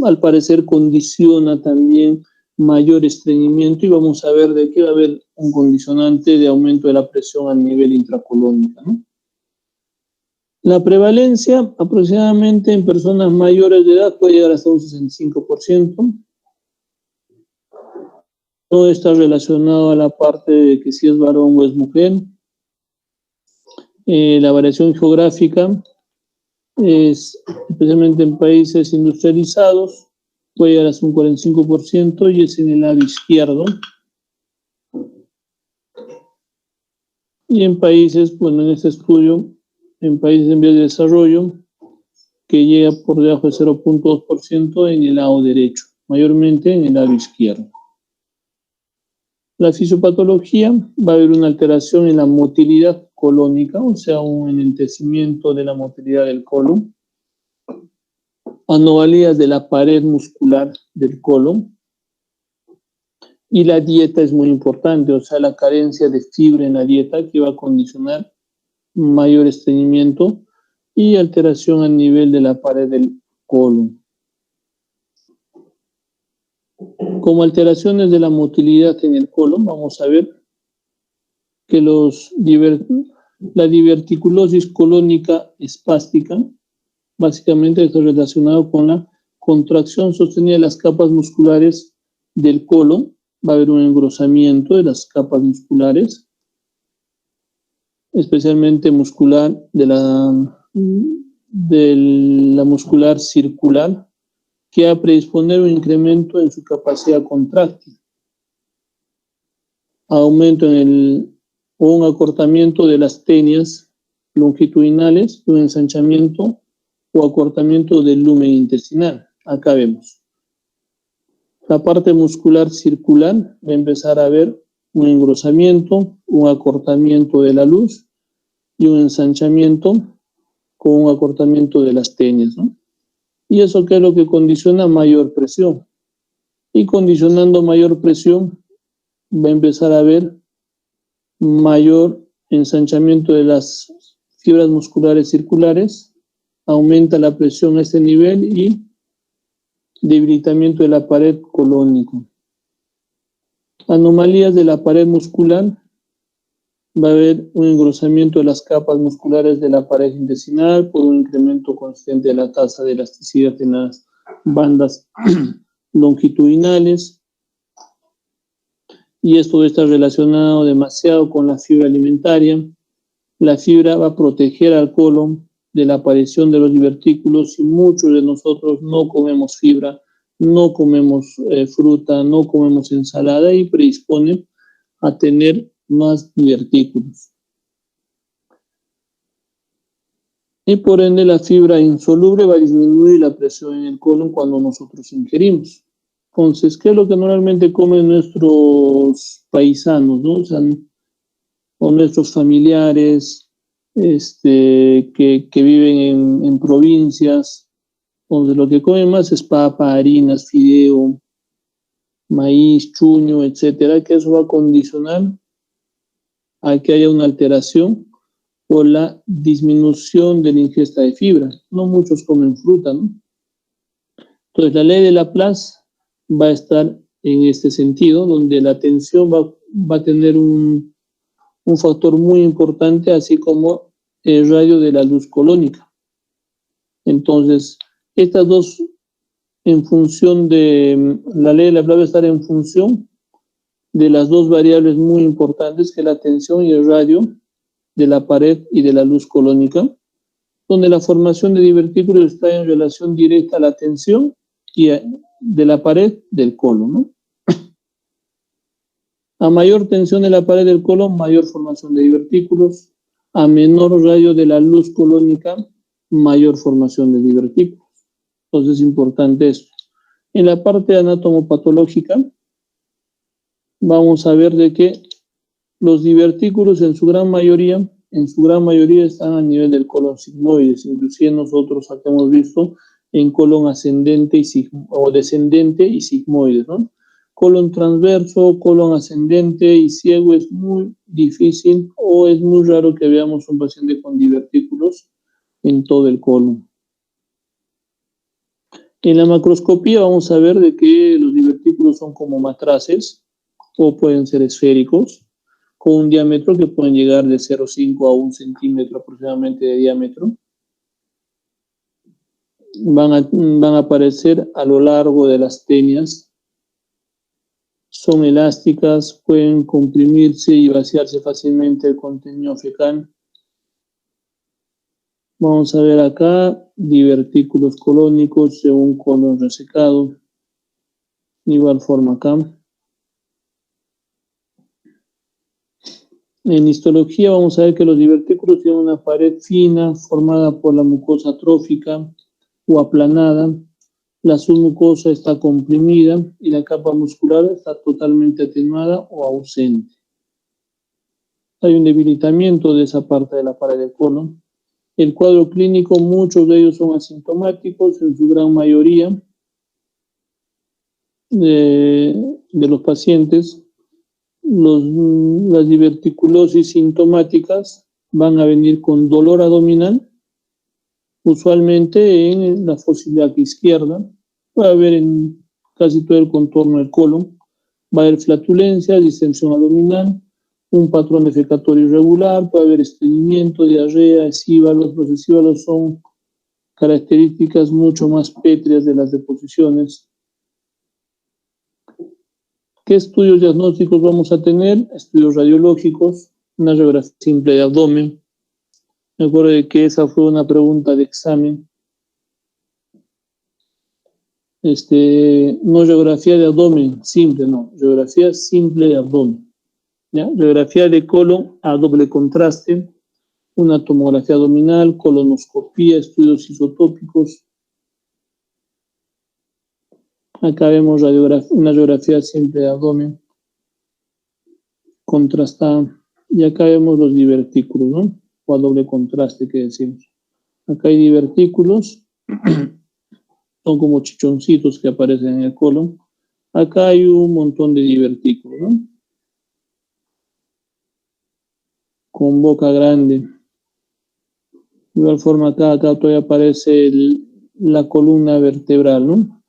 al parecer condiciona también mayor estreñimiento y vamos a ver de qué va a haber un condicionante de aumento de la presión a nivel intracolónica, ¿no? La prevalencia aproximadamente en personas mayores de edad puede llegar hasta un 65%. No está relacionado a la parte de que si es varón o es mujer. La variación geográfica es, especialmente en países industrializados, puede llegar hasta un 45% y es en el lado izquierdo. Y en países, bueno, en este estudio, en países en vías de desarrollo, que llega por debajo de 0.2% en el lado derecho, mayormente en el lado izquierdo. La fisiopatología va a haber una alteración en la motilidad colónica, o sea, un enlentecimiento de la motilidad del colon, anomalías de la pared muscular del colon, y la dieta es muy importante, o sea, la carencia de fibra en la dieta que va a condicionar mayor estreñimiento y alteración a nivel de la pared del colon. Como alteraciones de la motilidad en el colon, vamos a ver que la diverticulosis colónica espástica básicamente está relacionado con la contracción sostenida de las capas musculares del colon. Va a haber un engrosamiento de las capas musculares, especialmente muscular de la muscular circular, que va a predisponer un incremento en su capacidad contráctil, aumento o un acortamiento de las tenias longitudinales y un ensanchamiento o acortamiento del lumen intestinal. Acá vemos. La parte muscular circular va a empezar a ver un engrosamiento, un acortamiento de la luz y un ensanchamiento con un acortamiento de las tenias, ¿no? Y eso que es lo que condiciona mayor presión. Y condicionando mayor presión va a empezar a ver mayor ensanchamiento de las fibras musculares circulares, aumenta la presión a este nivel y debilitamiento de la pared colónica. Anomalías de la pared muscular, va a haber un engrosamiento de las capas musculares de la pared intestinal por un incremento constante de la tasa de elasticidad en las bandas longitudinales. Y esto está relacionado demasiado con la fibra alimentaria. La fibra va a proteger al colon de la aparición de los divertículos y muchos de nosotros no comemos fibra, no comemos fruta, no comemos ensalada y predispone a tener más divertículos. Y por ende la fibra insoluble va a disminuir la presión en el colon cuando nosotros ingerimos. Entonces, ¿qué es lo que normalmente comen nuestros paisanos, ¿no? O sea, o nuestros familiares que viven en provincias, donde lo que comen más es papa, harinas, fideo, maíz, chuño, etcétera, que eso va a condicionar a que haya una alteración por la disminución de la ingesta de fibra. No muchos comen fruta, ¿no? Entonces, la ley de Laplace va a estar en este sentido, donde la tensión va a tener un factor muy importante, así como el radio de la luz colónica. Entonces, estas dos, en función de la ley de Laplace, va a estar en función de las dos variables muy importantes, que es la tensión y el radio de la pared y de la luz colónica, donde la formación de divertículos está en relación directa a la tensión de la pared del colon, ¿no? A mayor tensión de la pared del colon, mayor formación de divertículos. A menor radio de la luz colónica, mayor formación de divertículos. Entonces es importante esto. En la parte anatomopatológica, vamos a ver de que los divertículos en su gran mayoría están a nivel del colon sigmoides. Inclusive nosotros acá hemos visto en colon ascendente o descendente y sigmoides, ¿no? Colon transverso, colon ascendente y ciego es muy difícil o es muy raro que veamos un paciente con divertículos en todo el colon. En la macroscopía vamos a ver de que los divertículos son como matraces o pueden ser esféricos con un diámetro que pueden llegar de 0,5 a 1 centímetro aproximadamente de diámetro. Van a aparecer a lo largo de las tenias. Son elásticas, pueden comprimirse y vaciarse fácilmente el contenido fecal. Vamos a ver acá divertículos colónicos de un colon resecado. De igual forma acá. En histología vamos a ver que los divertículos tienen una pared fina formada por la mucosa trófica o aplanada. La submucosa está comprimida y la capa muscular está totalmente atenuada o ausente. Hay un debilitamiento de esa parte de la pared del colon. El cuadro clínico, muchos de ellos son asintomáticos, en su gran mayoría de los pacientes. Las diverticulosis sintomáticas van a venir con dolor abdominal, usualmente en la fosa ilíaca izquierda, puede haber en casi todo el contorno del colon, va a haber flatulencia, distensión abdominal, un patrón defecatorio irregular, puede haber estreñimiento, diarrea, esíbalos. Los esíbalos son características mucho más pétreas de las deposiciones. ¿Qué estudios diagnósticos vamos a tener? Estudios radiológicos, una radiografía simple de abdomen. Me acuerdo de que esa fue una pregunta de examen. No radiografía de abdomen simple, no. Radiografía simple de abdomen. ¿Ya? Radiografía de colon a doble contraste, una tomografía abdominal, colonoscopía, estudios isotópicos. Acá vemos una radiografía simple de abdomen contrastada. Y acá vemos los divertículos, ¿no? O a doble contraste que decimos. Acá hay divertículos, son como chichoncitos que aparecen en el colon. Acá hay un montón de divertículos, ¿no? Con boca grande. De igual forma acá todavía aparece la columna vertebral, ¿no?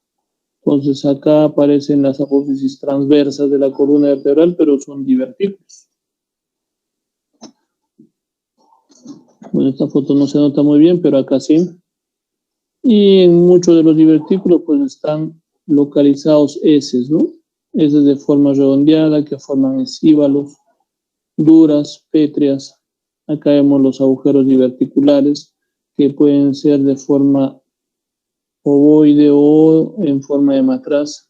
Entonces acá aparecen las apófisis transversas de la columna vertebral, pero son divertículos. Bueno, esta foto no se nota muy bien, pero acá sí. Y en muchos de los divertículos pues están localizados heces, ¿no? Heces de forma redondeada que forman esíbalos, duras, pétreas. Acá vemos los agujeros diverticulares que pueden ser de forma ovoide o en forma de matraz.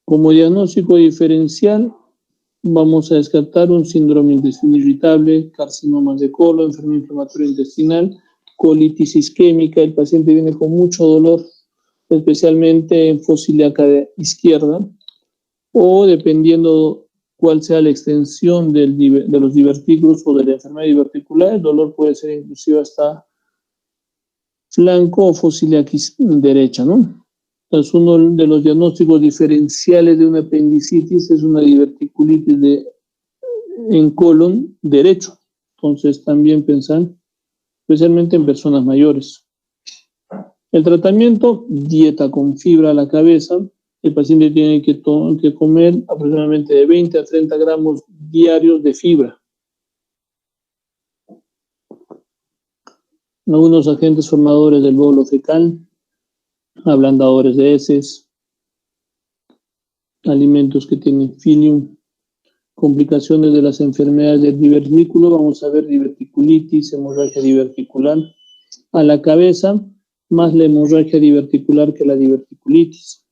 Como diagnóstico diferencial, vamos a descartar un síndrome intestinal irritable, carcinomas de colon, enfermedad inflamatoria intestinal, colitis isquémica. El paciente viene con mucho dolor, especialmente en fosa ilíaca izquierda, o dependiendo cuál sea la extensión de los divertículos o de la enfermedad diverticular, el dolor puede ser inclusive hasta flanco o fosa ilíaca derecha, ¿no? Entonces, uno de los diagnósticos diferenciales de una apendicitis es una diverticulitis en colon derecho. Entonces, también pensar especialmente en personas mayores. El tratamiento, dieta con fibra a la cabeza. El paciente tiene que comer aproximadamente de 20 a 30 gramos diarios de fibra. Algunos agentes formadores del bolo fecal, ablandadores de heces, alimentos que tienen psyllium, Complicaciones de las enfermedades del divertículo, vamos a ver diverticulitis, hemorragia diverticular. A la cabeza, más la hemorragia diverticular que la diverticulitis.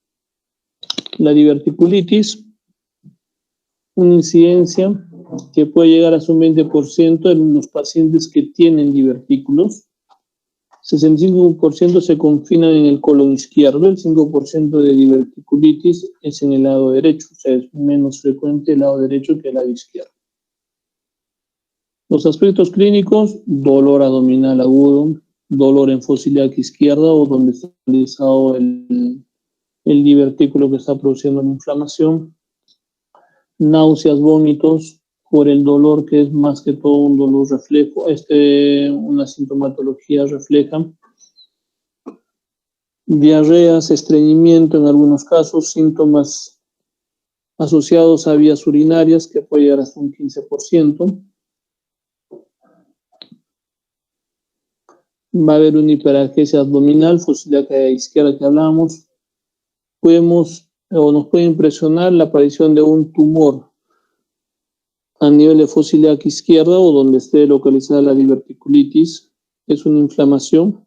La diverticulitis, una incidencia que puede llegar a un 20% en los pacientes que tienen divertículos. 65% se confinan en el colon izquierdo, el 5% de diverticulitis es en el lado derecho, o sea, es menos frecuente el lado derecho que el lado izquierdo. Los aspectos clínicos: dolor abdominal agudo, dolor en fosa ilíaca izquierda o donde está localizado el divertículo que está produciendo la inflamación, náuseas, vómitos, por el dolor que es más que todo un dolor reflejo, una sintomatología refleja, diarreas, estreñimiento en algunos casos, síntomas asociados a vías urinarias que puede llegar hasta un 15%. Va a haber una hiperalgesia abdominal, fosa ilíaca izquierda que hablamos. Nos puede impresionar la aparición de un tumor a nivel de fosa ilíaca izquierda o donde esté localizada la diverticulitis. Es una inflamación,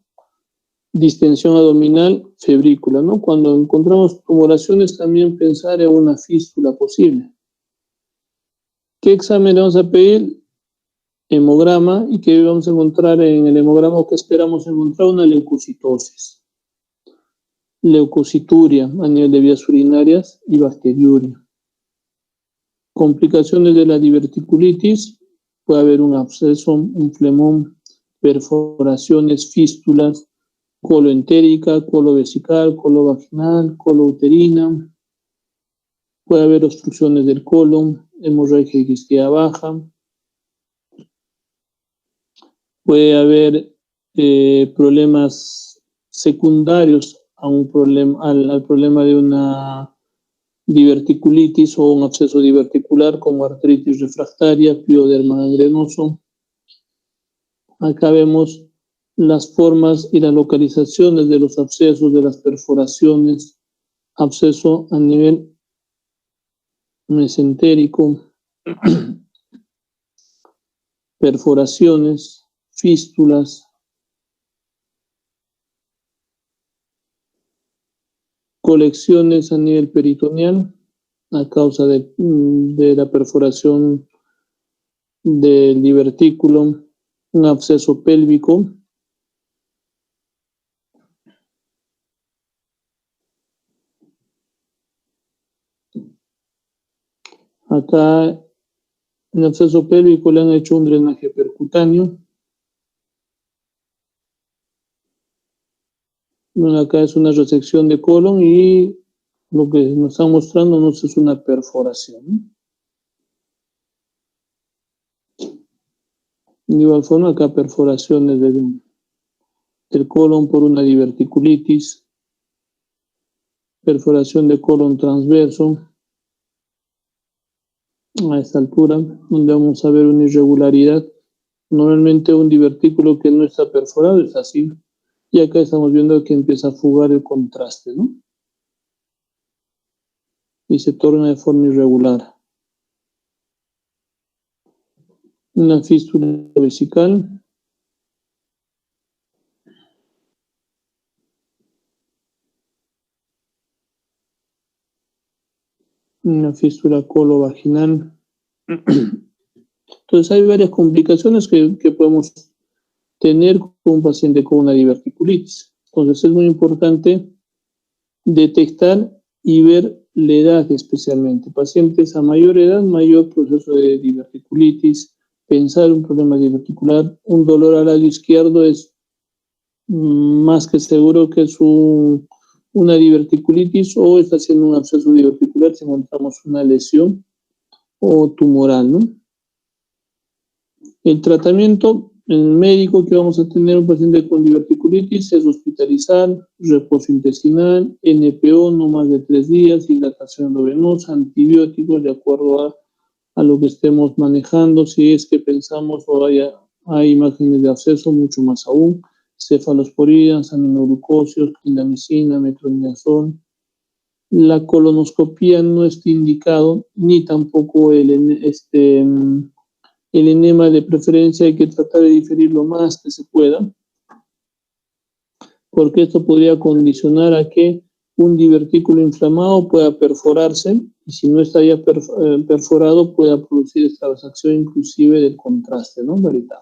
distensión abdominal, febrícula, ¿no? Cuando encontramos tumoraciones, también pensar en una fístula posible. ¿Qué examen le vamos a pedir? Hemograma, y que vamos a encontrar en el hemograma, o que esperamos encontrar, una leucocitosis, leucocituria a nivel de vías urinarias y bacteriuria. Complicaciones de la diverticulitis: puede haber un absceso, un flemón, perforaciones, fístulas, coloentérica, colovesical, colovvaginal, colouterina. Puede haber obstrucciones del colon, hemorragia quisquea baja. Puede haber problemas secundarios al problema de una diverticulitis o un absceso diverticular, como artritis refractaria, pioderma gangrenoso. Acá vemos las formas y las localizaciones de los abscesos, de las perforaciones, absceso a nivel mesentérico, perforaciones, fístulas, colecciones a nivel peritoneal a causa de la perforación del divertículo, un absceso pélvico. Acá en el absceso pélvico le han hecho un drenaje percutáneo. Bueno, acá es una resección de colon y lo que nos están mostrando es una perforación. De igual forma, acá perforaciones del colon por una diverticulitis, perforación de colon transverso a esta altura, donde vamos a ver una irregularidad. Normalmente un divertículo que no está perforado es así, y acá estamos viendo que empieza a fugar el contraste, ¿no? Y se torna de forma irregular. Una fístula vesical. Una fístula colovaginal. Entonces hay varias complicaciones que podemos tener con un paciente con una diverticulitis. Entonces es muy importante detectar y ver la edad especialmente. Pacientes a mayor edad, mayor proceso de diverticulitis, pensar un problema diverticular, un dolor al lado izquierdo es más que seguro que es una diverticulitis o está haciendo un absceso diverticular si encontramos una lesión o tumoral, ¿no? El tratamiento médico que vamos a tener un paciente con diverticulitis es hospitalizar, reposo intestinal, NPO no más de 3 días, hidratación endovenosa, antibióticos de acuerdo a lo que estemos manejando. Si es que pensamos o hay imágenes de absceso, mucho más aún, cefalosporinas, aminoglucósidos, clindamicina, metronidazol. la colonoscopía no está indicado, ni tampoco el enema. De preferencia hay que tratar de diferir lo más que se pueda, porque esto podría condicionar a que un divertículo inflamado pueda perforarse, y si no está ya perforado, pueda producir esta transacción inclusive del contraste, ¿no? ¿Verdad?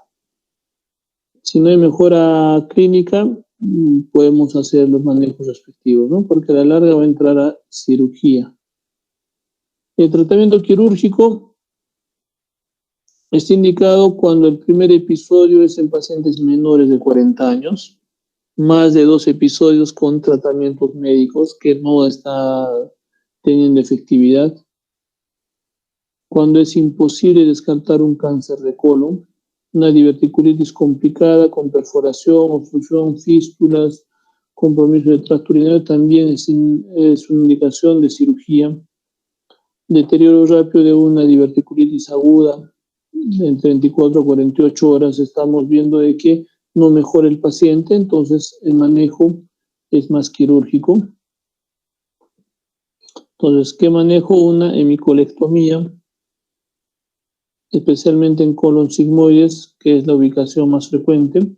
Si no hay mejora clínica, podemos hacer los manejos respectivos, ¿no? Porque a la larga va a entrar a cirugía. El tratamiento quirúrgico está indicado cuando el primer episodio es en pacientes menores de 40 años, más de 2 episodios con tratamientos médicos que no está teniendo efectividad, cuando es imposible descartar un cáncer de colon, una diverticulitis complicada con perforación, obstrucción, fístulas, compromiso de tracto urinario, también es una indicación de cirugía. Deterioro rápido de una diverticulitis aguda, entre 24 a 48 horas, estamos viendo de que no mejora el paciente, entonces el manejo es más quirúrgico. Entonces, ¿qué manejo? Una hemicolectomía, especialmente en colon sigmoides, que es la ubicación más frecuente,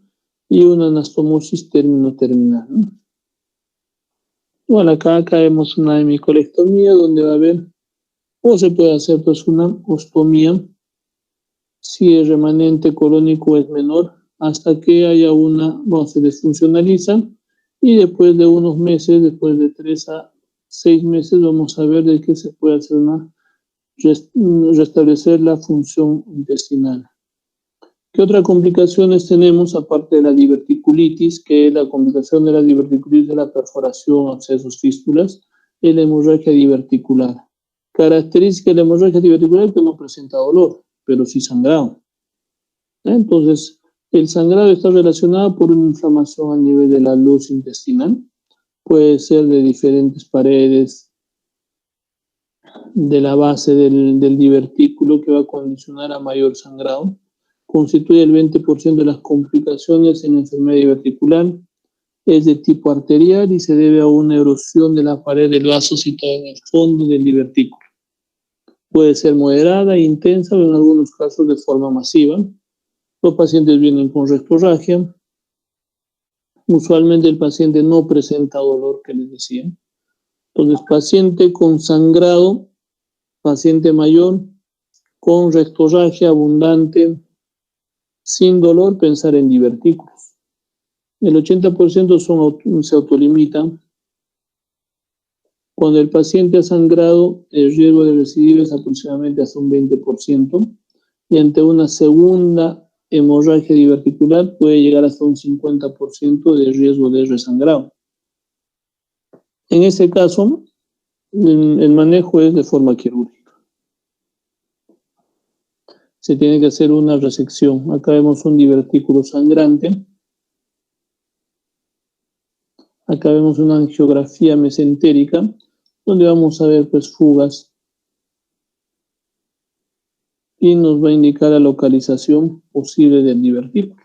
y una anastomosis término-terminal, ¿no? Bueno, acá vemos una hemicolectomía donde va a haber, o se puede hacer pues una ostomía, si el remanente colónico es menor, hasta que haya se desfuncionaliza, y después de unos meses, después de 3 a 6 meses, vamos a ver de qué se puede hacer restablecer la función intestinal. ¿Qué otras complicaciones tenemos aparte de la diverticulitis? Que es la complicación de la diverticulitis de la perforación, abscesos, fístulas, es la hemorragia diverticular. Característica de la hemorragia diverticular que no presenta dolor, pero sí sangrado. Entonces, el sangrado está relacionado por una inflamación a nivel de la luz intestinal. Puede ser de diferentes paredes, de la base del divertículo, que va a condicionar a mayor sangrado. Constituye el 20% de las complicaciones en la enfermedad diverticular. Es de tipo arterial y se debe a una erosión de la pared del vaso situada en el fondo del divertículo. Puede ser moderada e intensa, o en algunos casos de forma masiva. Los pacientes vienen con rectorragia. Usualmente el paciente no presenta dolor, que les decía. Entonces, paciente con sangrado, paciente mayor, con rectorragia abundante, sin dolor, pensar en divertículos. El 80% se autolimitan. Cuando el paciente ha sangrado, el riesgo de recidiva es aproximadamente hasta un 20%, y ante una segunda hemorragia diverticular puede llegar hasta un 50% de riesgo de resangrado. En ese caso, el manejo es de forma quirúrgica. Se tiene que hacer una resección. Acá vemos un divertículo sangrante. Acá vemos una angiografía mesentérica, donde vamos a ver pues fugas, y nos va a indicar la localización posible del divertículo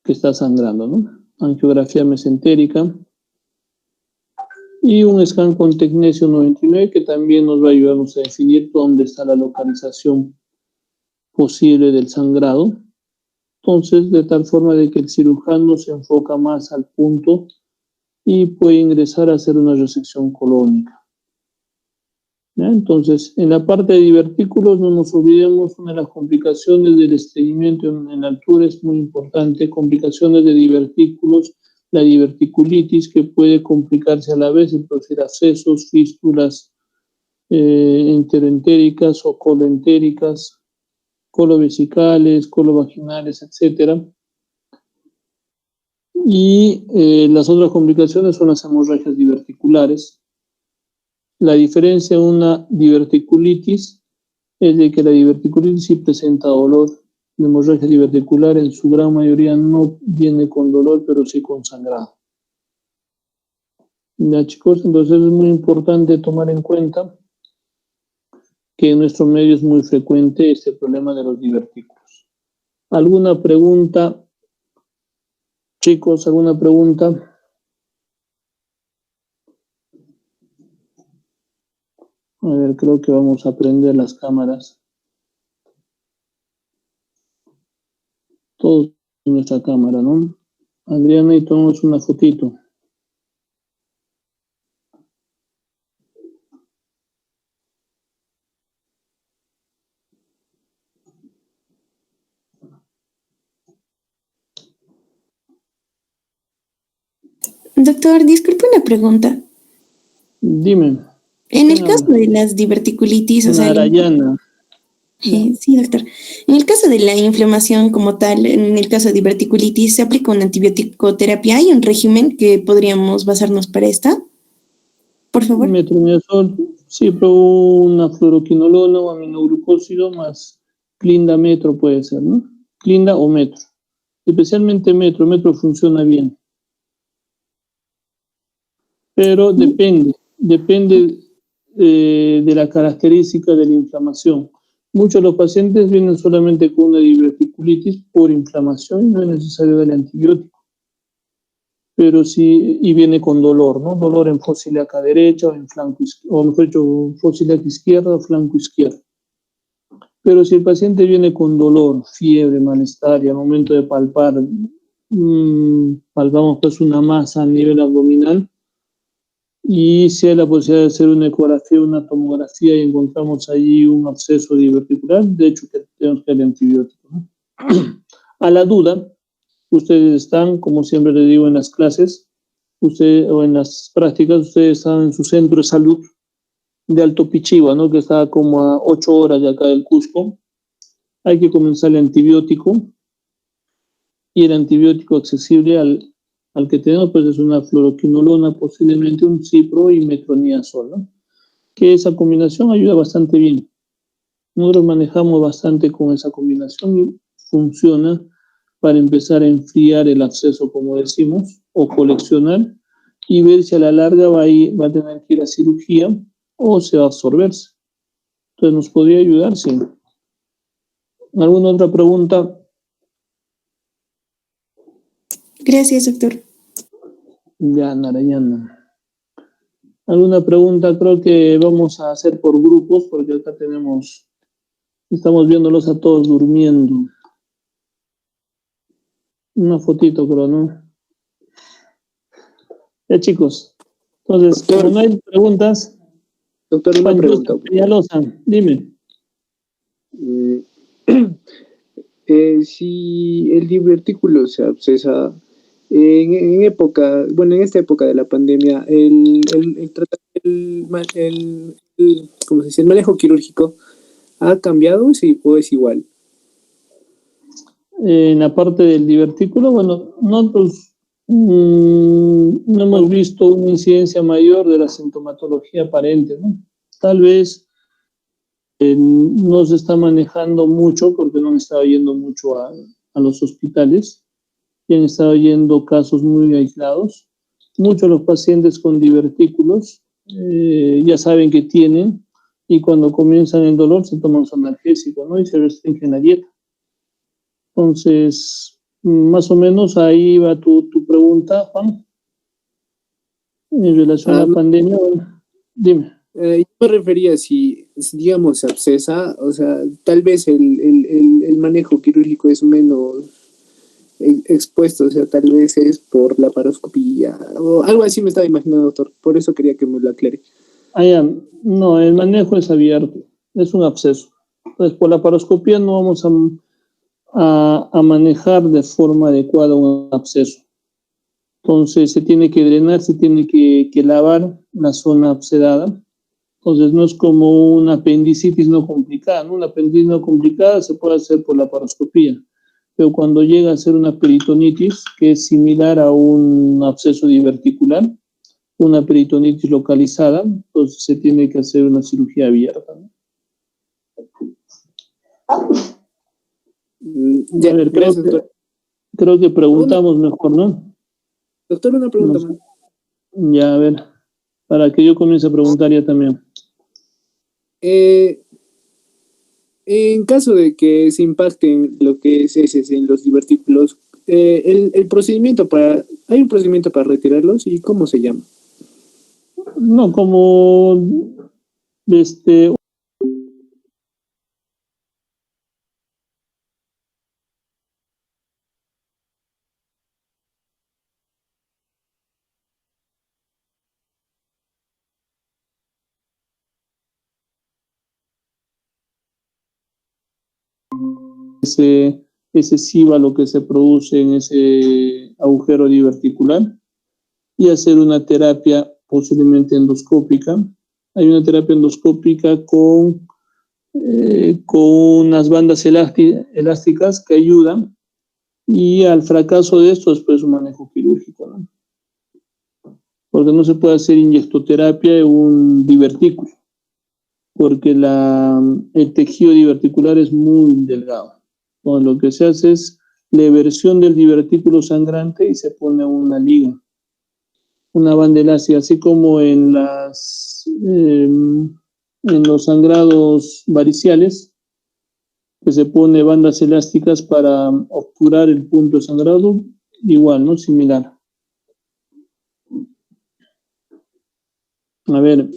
que está sangrando, ¿no? Angiografía mesentérica y un scan con tecnesio 99, que también nos va a ayudarnos a definir dónde está la localización posible del sangrado. Entonces, de tal forma de que el cirujano se enfoca más al punto y puede ingresar a hacer una resección colónica. ¿Ya? Entonces, en la parte de divertículos, no nos olvidemos, una de las complicaciones del estreñimiento en la altura es muy importante. Complicaciones de divertículos, la diverticulitis, que puede complicarse a la vez y producir abscesos, fístulas enteroentéricas o coloentéricas, colovesicales, colovaginales, etc. Y las otras complicaciones son las hemorragias diverticulares. La diferencia en una diverticulitis es de que la diverticulitis sí presenta dolor. La hemorragia diverticular en su gran mayoría no viene con dolor, pero sí con sangrado. Ya, chicos, entonces es muy importante tomar en cuenta que en nuestro medio es muy frecuente este problema de los divertículos. ¿Alguna pregunta? Chicos, ¿alguna pregunta? A ver, creo que vamos a prender las cámaras. Todos en nuestra cámara, ¿no? Adriana, y tomamos una fotito. Doctor, disculpe una pregunta. Dime. En el caso de las diverticulitis, o sea, Narayana. sí, doctor. En el caso de la inflamación como tal, en el caso de diverticulitis, ¿se aplica una antibiótico terapia? ¿Hay un régimen que podríamos basarnos para esta? Por favor. Metronidazol, sí, pero una fluoroquinolona o aminoglucósido más clindamytro puede ser, ¿no? Clinda o metro. Especialmente metro funciona bien. Pero depende de la característica de la inflamación. Muchos de los pacientes vienen solamente con una diverticulitis por inflamación y no es necesario darle antibiótico. Pero sí, y viene con dolor, ¿no? Dolor en fosa ilíaca derecha o en flanco izquierdo, o mejor dicho, fosa ilíaca izquierda o flanco izquierdo. Pero si el paciente viene con dolor, fiebre, malestar y al momento de palpar, palpamos pues una masa a nivel abdominal, y si hay la posibilidad de hacer una ecografía, una tomografía y encontramos allí un absceso diverticular, de hecho que tenemos que darle antibiótico, ¿no? A la duda, ustedes están, como siempre les digo en las clases, o en las prácticas, ustedes están en su centro de salud de Alto Pichiba, ¿no? Que está como a 8 horas de acá del Cusco. Hay que comenzar el antibiótico, y el antibiótico accesible al que tenemos pues es una fluoroquinolona, posiblemente un cipro y metronidazol, ¿no? Que esa combinación ayuda bastante bien. Nosotros manejamos bastante con esa combinación y funciona para empezar a enfriar el absceso, como decimos, o coleccionar, y ver si a la larga va a tener que ir a cirugía o se va a absorberse. Entonces, ¿nos podría ayudar? Sí. ¿Alguna otra pregunta? Gracias, doctor. Ya, Narayana. ¿Alguna pregunta? Creo que vamos a hacer por grupos, porque acá estamos viéndolos a todos durmiendo. Una fotito, creo, ¿no? Ya, chicos. Entonces, Doctor, como no hay preguntas, doctor, una Juan pregunta. José Peñalosa, dime. Mm, si el divertículo se abscesa en época, bueno, en esta época de la pandemia, ¿cómo se dice? El manejo quirúrgico ha cambiado, sí, o es igual. En la parte del divertículo, bueno, nosotros no hemos visto una incidencia mayor de la sintomatología aparente, ¿no? Tal vez no se está manejando mucho porque no han estado yendo mucho a los hospitales y han estado yendo casos muy aislados. Muchos de los pacientes con divertículos ya saben que tienen, y cuando comienzan el dolor se toman su analgésico, ¿no? Y se restringen la dieta. Entonces, más o menos ahí va tu pregunta, Juan, en relación a la pandemia. Bueno, dime. Yo me refería si, digamos, se abscesa, o sea, tal vez el manejo quirúrgico es menos expuesto, o sea, tal vez es por la paroscopía, o algo así me estaba imaginando, doctor, por eso quería que me lo aclare. No, el manejo es abierto, es un absceso. Entonces, por la paroscopía no vamos a manejar de forma adecuada un absceso. Entonces, se tiene que drenar, se tiene que lavar la zona abscedada. Entonces, no es como una apendicitis no complicada, ¿no? Una apendicitis no complicada se puede hacer por la paroscopía, pero cuando llega a ser una peritonitis, que es similar a un absceso diverticular, una peritonitis localizada, entonces se tiene que hacer una cirugía abierta, ¿no? Ya, a ver, gracias, doctor. Creo que preguntamos mejor, ¿no? Doctor, una pregunta más. Ya, a ver, para que yo comience a preguntar ya también. En caso de que se impacten lo que es heces en los divertículos, el procedimiento ¿hay un procedimiento para retirarlos y cómo se llama? No, Este, excesiva lo que se produce en ese agujero diverticular y hacer una terapia posiblemente endoscópica. Hay una terapia endoscópica con unas bandas elásticas que ayudan, y al fracaso de esto después un manejo quirúrgico, ¿no? Porque no se puede hacer inyectoterapia en un divertículo, porque el tejido diverticular es muy delgado. Entonces, lo que se hace es la eversión del divertículo sangrante y se pone una liga, una banda elástica, así como en los sangrados variciales, que se pone bandas elásticas para obturar el punto de sangrado, igual, ¿no? Similar. A ver,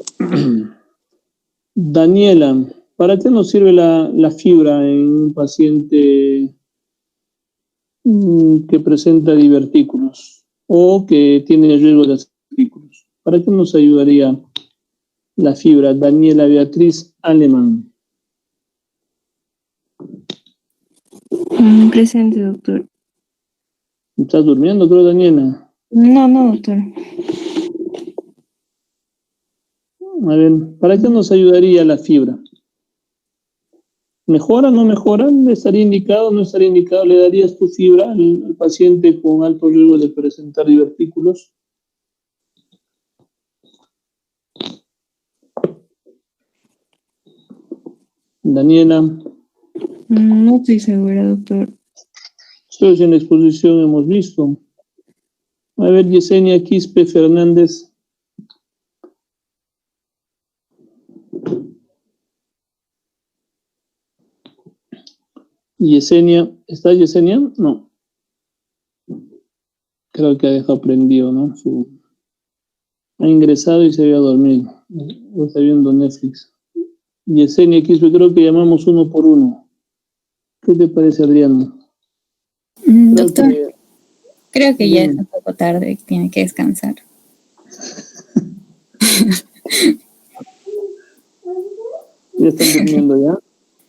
Daniela, ¿para qué nos sirve la fibra en un paciente que presenta divertículos o que tiene riesgo de divertículos? ¿Para qué nos ayudaría la fibra? Daniela Beatriz Alemán. Presente, doctor. ¿Estás durmiendo, creo, Daniela? No, doctor. A ver, ¿para qué nos ayudaría la fibra? ¿Mejora, no mejora? ¿Estaría indicado, no estaría indicado? ¿Le darías tu fibra al paciente con alto riesgo de presentar divertículos? Daniela. No estoy segura, doctor. Solo en la exposición hemos visto. A ver, Yesenia Quispe Fernández. Yesenia, ¿está Yesenia? No. Creo que ha dejado prendido, ¿no? Ha ingresado y se había dormido. O está viendo Netflix. Yesenia Quispe, creo que llamamos uno por uno. ¿Qué te parece, Adriano? Doctor, creo que ya es un poco tarde, tiene que descansar. ¿Ya están durmiendo ya?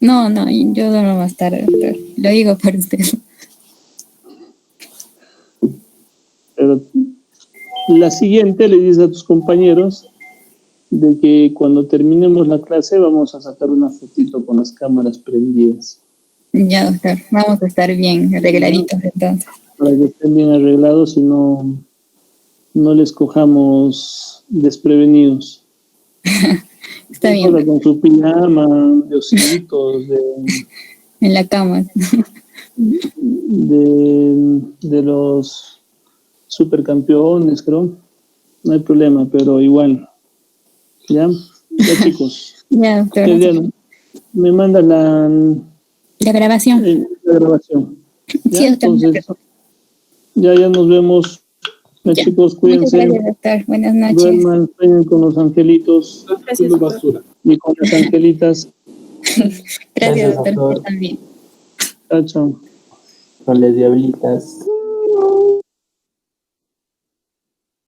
No, yo duermo más tarde, doctor. Lo digo por usted. Pero la siguiente le dices a tus compañeros de que cuando terminemos la clase vamos a sacar una fotito con las cámaras prendidas. Ya, doctor, vamos a estar bien arregladitos entonces. Para que estén bien arreglados y no les cojamos desprevenidos. Está bien. Con su pijama, de ositos, en la cama. de los supercampeones, creo. No hay problema, pero igual. ¿Ya? Ya, chicos. Ya, doctor. Adriano, me manda la grabación. La grabación. ¿Ya? Sí, doctor. Entonces, ya nos vemos. Ya, chicos, cuídense. Muchas gracias, doctor. Buenas noches. Duerman, sueñen con los angelitos. Gracias, doctor. Y con las angelitas. Gracias, doctor. También. Chao, chao. Con las diablitas.